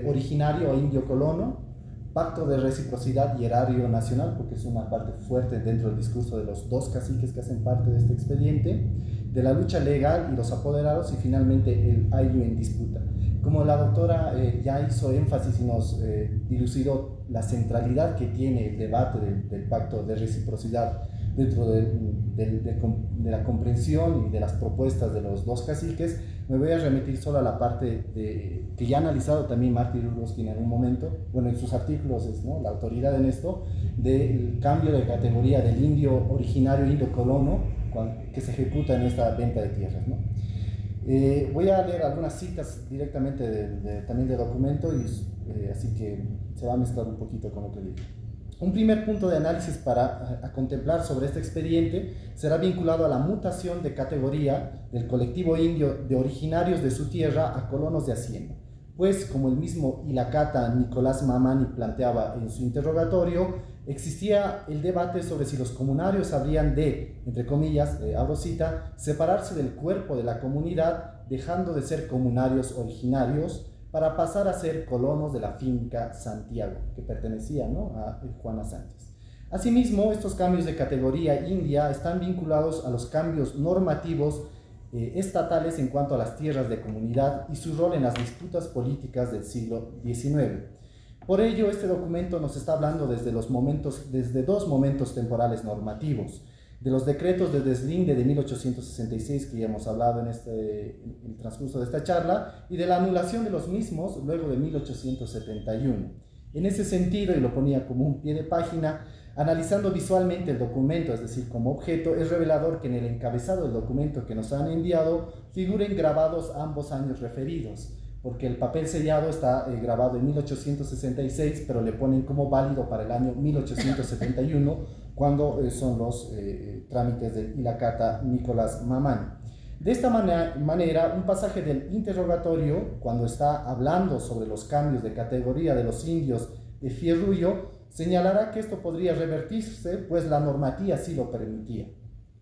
originario a indio colono, pacto de reciprocidad y erario nacional, porque es una parte fuerte dentro del discurso de los dos caciques que hacen parte de este expediente, de la lucha legal y los apoderados, y finalmente el ayllu en disputa. Como la doctora ya hizo énfasis y nos dilucidó la centralidad que tiene el debate del pacto de reciprocidad dentro de la comprensión y de las propuestas de los dos caciques, me voy a remitir solo a la parte que ya ha analizado también Martin Uroskin en un momento, bueno, en sus artículos es, ¿no?, la autoridad en esto, del cambio de categoría del indio originario, indio colono, que se ejecuta en esta venta de tierras, ¿no? Voy a leer algunas citas directamente también del documento, así que se va a mezclar un poquito con lo que digo. Un primer punto de análisis a contemplar sobre este expediente será vinculado a la mutación de categoría del colectivo indio de originarios de su tierra a colonos de hacienda. Pues, como el mismo Ilacata Nicolás Mamani planteaba en su interrogatorio, existía el debate sobre si los comunarios habrían de, entre comillas, abro cita, separarse del cuerpo de la comunidad, dejando de ser comunarios originarios, para pasar a ser colonos de la finca Santiago, que pertenecía, ¿no?, a Juana Sánchez. Asimismo, estos cambios de categoría india están vinculados a los cambios normativos estatales en cuanto a las tierras de comunidad y su rol en las disputas políticas del siglo XIX. Por ello, este documento nos está hablando desde dos momentos temporales normativos: de los decretos de deslinde de 1866, que ya hemos hablado en el transcurso de esta charla, y de la anulación de los mismos luego de 1871. En ese sentido, y lo ponía como un pie de página, analizando visualmente el documento, es decir, como objeto, es revelador que en el encabezado del documento que nos han enviado figuren grabados ambos años referidos, porque el papel sellado está grabado en 1866, pero le ponen como válido para el año 1871, cuando son los trámites del Ilacata Nicolás Mamani. De esta manera, un pasaje del interrogatorio, cuando está hablando sobre los cambios de categoría de los indios de Fierrullo, señalará que esto podría revertirse, pues la normativa sí lo permitía.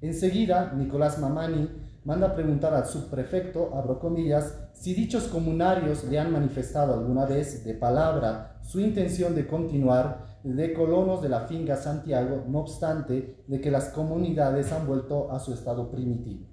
Enseguida, Nicolás Mamani manda a preguntar al subprefecto, abro comillas, si dichos comunarios le han manifestado alguna vez de palabra su intención de continuar de colonos de la finca Santiago, no obstante de que las comunidades han vuelto a su estado primitivo.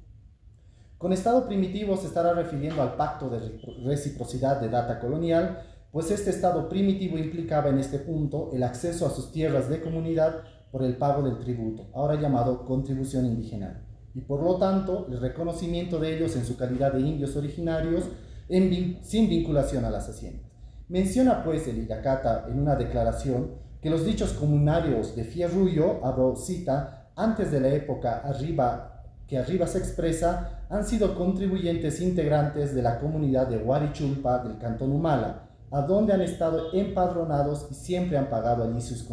Con Estado primitivo se estará refiriendo al pacto de reciprocidad de data colonial, pues este Estado primitivo implicaba en este punto el acceso a sus tierras de comunidad por el pago del tributo, ahora llamado contribución indígena, y por lo tanto el reconocimiento de ellos en su calidad de indios originarios sin vinculación a las haciendas. Menciona pues el Ilacata en una declaración que los dichos comunarios de Fierrullo, abro cita, antes de la época que arriba se expresa, han sido contribuyentes integrantes de la comunidad de Huarichulpa del cantón Humala, a donde han estado empadronados y siempre han pagado allí sus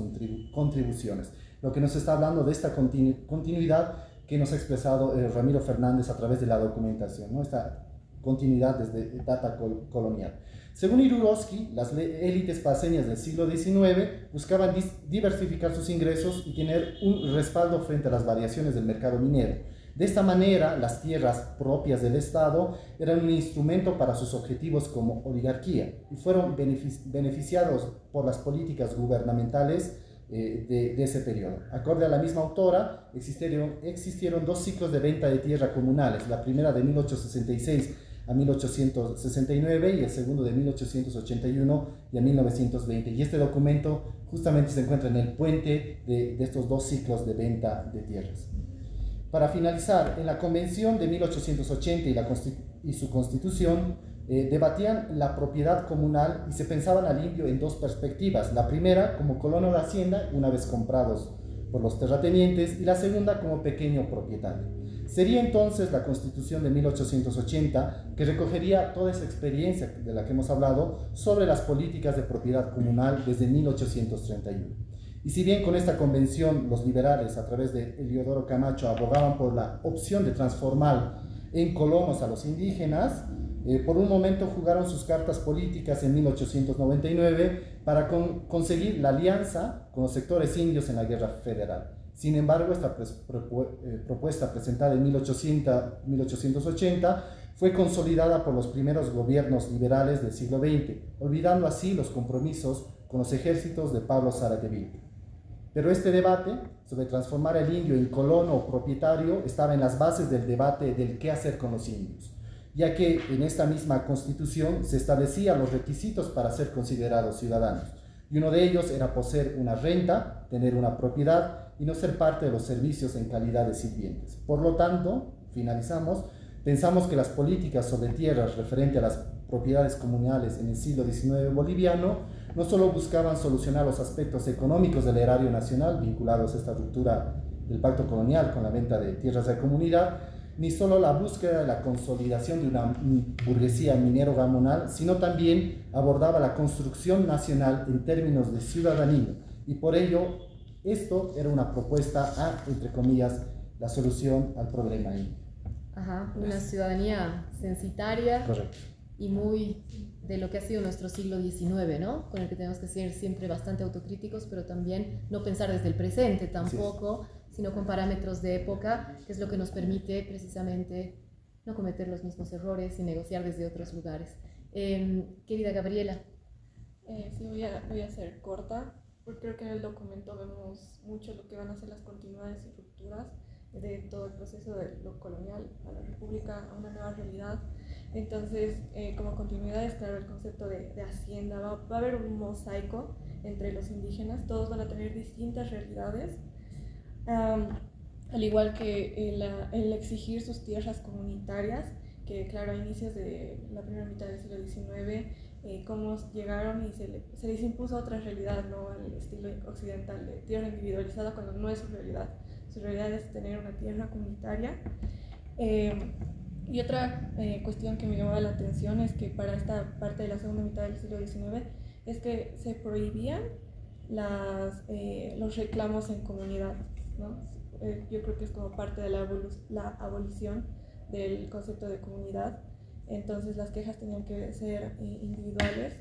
contribuciones. Lo que nos está hablando de esta continuidad que nos ha expresado Ramiro Fernández a través de la documentación, ¿no? Esta continuidad desde data colonial. Según Irurowski, las élites paseñas del siglo XIX buscaban diversificar sus ingresos y tener un respaldo frente a las variaciones del mercado minero. De esta manera, las tierras propias del Estado eran un instrumento para sus objetivos como oligarquía y fueron beneficiados por las políticas gubernamentales de ese periodo. Acorde a la misma autora, existieron dos ciclos de venta de tierra comunales, la primera de 1866 a 1869 y el segundo de 1881 y a 1920. Y este documento justamente se encuentra en el puente de estos dos ciclos de venta de tierras. Para finalizar, en la Convención de 1880 y su Constitución debatían la propiedad comunal y se pensaban al indio en dos perspectivas. La primera como colono de hacienda, una vez comprados por los terratenientes, y la segunda como pequeño propietario. Sería entonces la Constitución de 1880 que recogería toda esa experiencia de la que hemos hablado sobre las políticas de propiedad comunal desde 1831. Y si bien con esta convención los liberales a través de Eliodoro Camacho abogaban por la opción de transformar en colonos a los indígenas, por un momento jugaron sus cartas políticas en 1899 para conseguir la alianza con los sectores indios en la guerra federal. Sin embargo, esta propuesta presentada en 1880 fue consolidada por los primeros gobiernos liberales del siglo XX, olvidando así los compromisos con los ejércitos de Pablo Sarateville. Pero este debate sobre transformar al indio en colono o propietario estaba en las bases del debate del qué hacer con los indios, ya que en esta misma Constitución se establecían los requisitos para ser considerados ciudadanos, y uno de ellos era poseer una renta, tener una propiedad y no ser parte de los servicios en calidad de sirvientes. Por lo tanto, finalizamos, pensamos que las políticas sobre tierras referente a las propiedades comunales en el siglo XIX boliviano no solo buscaban solucionar los aspectos económicos del erario nacional vinculados a esta ruptura del pacto colonial con la venta de tierras de comunidad, ni solo la búsqueda de la consolidación de una burguesía minero-gamonal, sino también abordaba la construcción nacional en términos de ciudadanía, y por ello esto era una propuesta a, entre comillas, la solución al problema indio. Ajá, una ciudadanía censitaria. Correcto. Y muy de lo que ha sido nuestro siglo XIX, ¿no? Con el que tenemos que ser siempre bastante autocríticos, pero también no pensar desde el presente tampoco, sino con parámetros de época, que es lo que nos permite precisamente no cometer los mismos errores y negociar desde otros lugares. Querida Gabriela. Sí, voy a ser corta, porque creo que en el documento vemos mucho lo que van a ser las continuidades y rupturas de todo el proceso de lo colonial a la república, a una nueva realidad. Entonces, como continuidades, claro, el concepto de hacienda, va a haber un mosaico entre los indígenas, todos van a tener distintas realidades, al igual que el exigir sus tierras comunitarias, que claro, a inicios de la primera mitad del siglo XIX, cómo llegaron y se les impuso otra realidad, ¿no? Al estilo occidental de tierra individualizada, cuando no es su realidad. Su realidad es tener una tierra comunitaria. Y otra cuestión que me llamaba la atención es que para esta parte de la segunda mitad del siglo XIX es que se prohibían los reclamos en comunidad, ¿no? Yo creo que es como parte de la abolición del concepto de comunidad. Entonces las quejas tenían que ser individuales,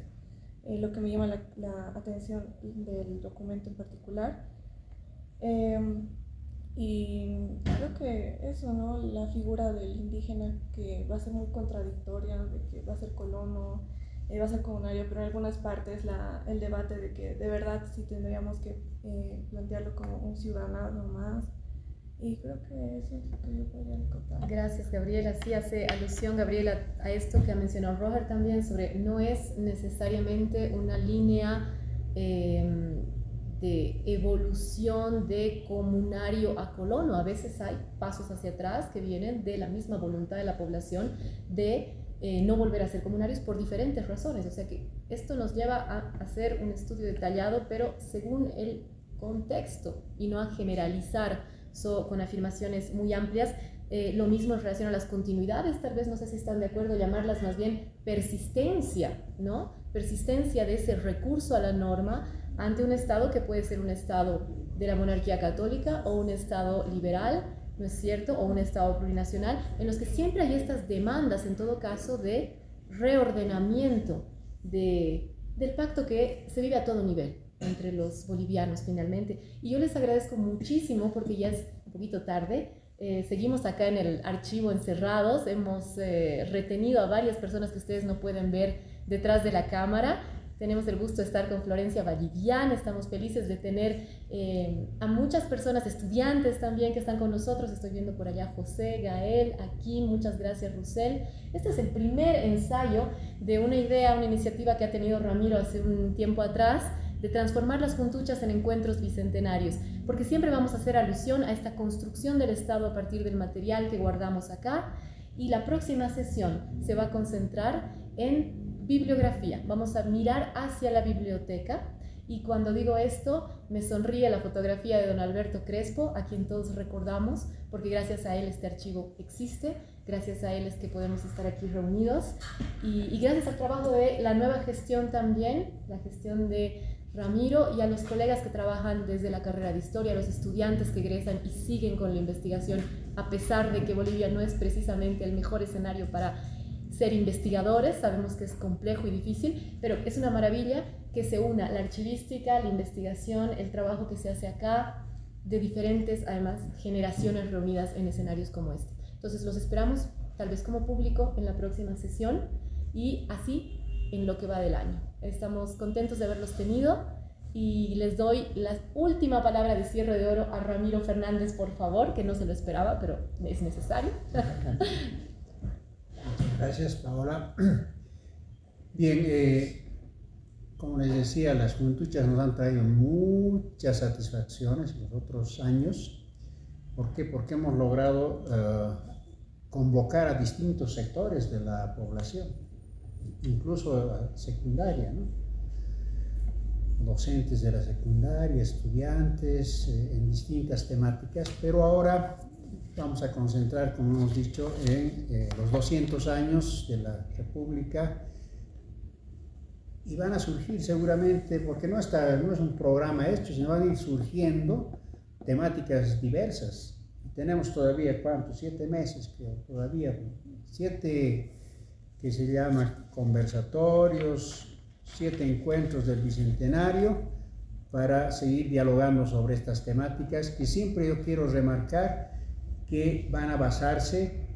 lo que me llama la atención del documento en particular. Y creo que eso, ¿no? La figura del indígena, que va a ser muy contradictoria, de que va a ser colono, va a ser comunario, pero en algunas partes el debate de que de verdad sí tendríamos que plantearlo como un ciudadano más, Y creo que eso es lo que yo podría contar. Gracias, Gabriela. Sí, hace alusión, Gabriela, a esto que ha mencionado Roger también sobre no es necesariamente una línea de evolución de comunario a colono. A veces hay pasos hacia atrás que vienen de la misma voluntad de la población de no volver a ser comunarios por diferentes razones. O sea que esto nos lleva a hacer un estudio detallado, pero según el contexto y no a generalizar con afirmaciones muy amplias. Lo mismo en relación a las continuidades, tal vez no sé si están de acuerdo, llamarlas más bien persistencia, ¿no? Persistencia de ese recurso a la norma ante un Estado que puede ser un Estado de la monarquía católica o un Estado liberal, ¿no es cierto? O un Estado plurinacional, en los que siempre hay estas demandas, en todo caso, de reordenamiento del pacto que se vive a todo nivel entre los bolivianos finalmente. Y yo les agradezco muchísimo porque ya es un poquito tarde. Seguimos acá en el archivo encerrados, hemos retenido a varias personas que ustedes no pueden ver detrás de la cámara. Tenemos el gusto de estar con Florencia Vallivian, estamos felices de tener a muchas personas, estudiantes también que están con nosotros. Estoy viendo por allá José, Gael, aquí, muchas gracias Rusel. Este es el primer ensayo de una idea, una iniciativa que ha tenido Ramiro hace un tiempo atrás, de transformar las juntuchas en encuentros bicentenarios, porque siempre vamos a hacer alusión a esta construcción del Estado a partir del material que guardamos acá, y la próxima sesión se va a concentrar en bibliografía. Vamos a mirar hacia la biblioteca, y cuando digo esto me sonríe la fotografía de don Alberto Crespo, a quien todos recordamos, porque gracias a él este archivo existe, gracias a él es que podemos estar aquí reunidos, y gracias al trabajo de la nueva gestión también, la gestión de Ramiro, y a los colegas que trabajan desde la carrera de Historia, a los estudiantes que egresan y siguen con la investigación, a pesar de que Bolivia no es precisamente el mejor escenario para ser investigadores. Sabemos que es complejo y difícil, pero es una maravilla que se una la archivística, la investigación, el trabajo que se hace acá, de diferentes, además, generaciones reunidas en escenarios como este. Entonces los esperamos, tal vez como público, en la próxima sesión, y así en lo que va del año. Estamos contentos de haberlos tenido, y les doy la última palabra de cierre de oro a Ramiro Fernández, por favor, que no se lo esperaba, pero es necesario. Gracias, Paola. Bien, como les decía, las juntuchas nos han traído muchas satisfacciones en los otros años. ¿Por qué? Porque hemos logrado convocar a distintos sectores de la población, incluso secundaria, ¿no? Docentes de la secundaria, estudiantes, en distintas temáticas, pero ahora vamos a concentrar, como hemos dicho, en los 200 años de la República, y van a surgir seguramente, porque no es un programa hecho, sino van a ir surgiendo temáticas diversas. Tenemos todavía, ¿cuántos? 7 meses, creo, todavía, 7 que se llama conversatorios, 7 encuentros del Bicentenario, para seguir dialogando sobre estas temáticas, que siempre yo quiero remarcar que van a basarse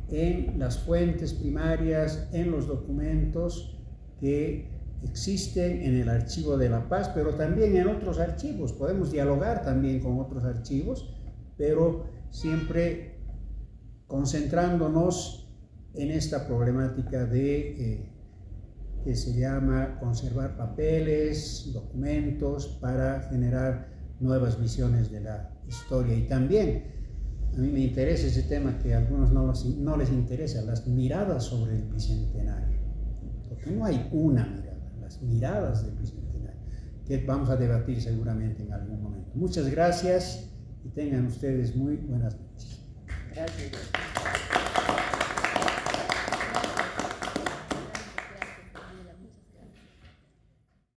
en las fuentes primarias, en los documentos que existen en el Archivo de la Paz, pero también en otros archivos. Podemos dialogar también con otros archivos, pero siempre concentrándonos en esta problemática de que se llama conservar papeles, documentos, para generar nuevas visiones de la historia. Y también a mí me interesa ese tema que a algunos no les interesa, las miradas sobre el Bicentenario, porque no hay una mirada, las miradas del Bicentenario, que vamos a debatir seguramente en algún momento. Muchas gracias y tengan ustedes muy buenas noches. Gracias.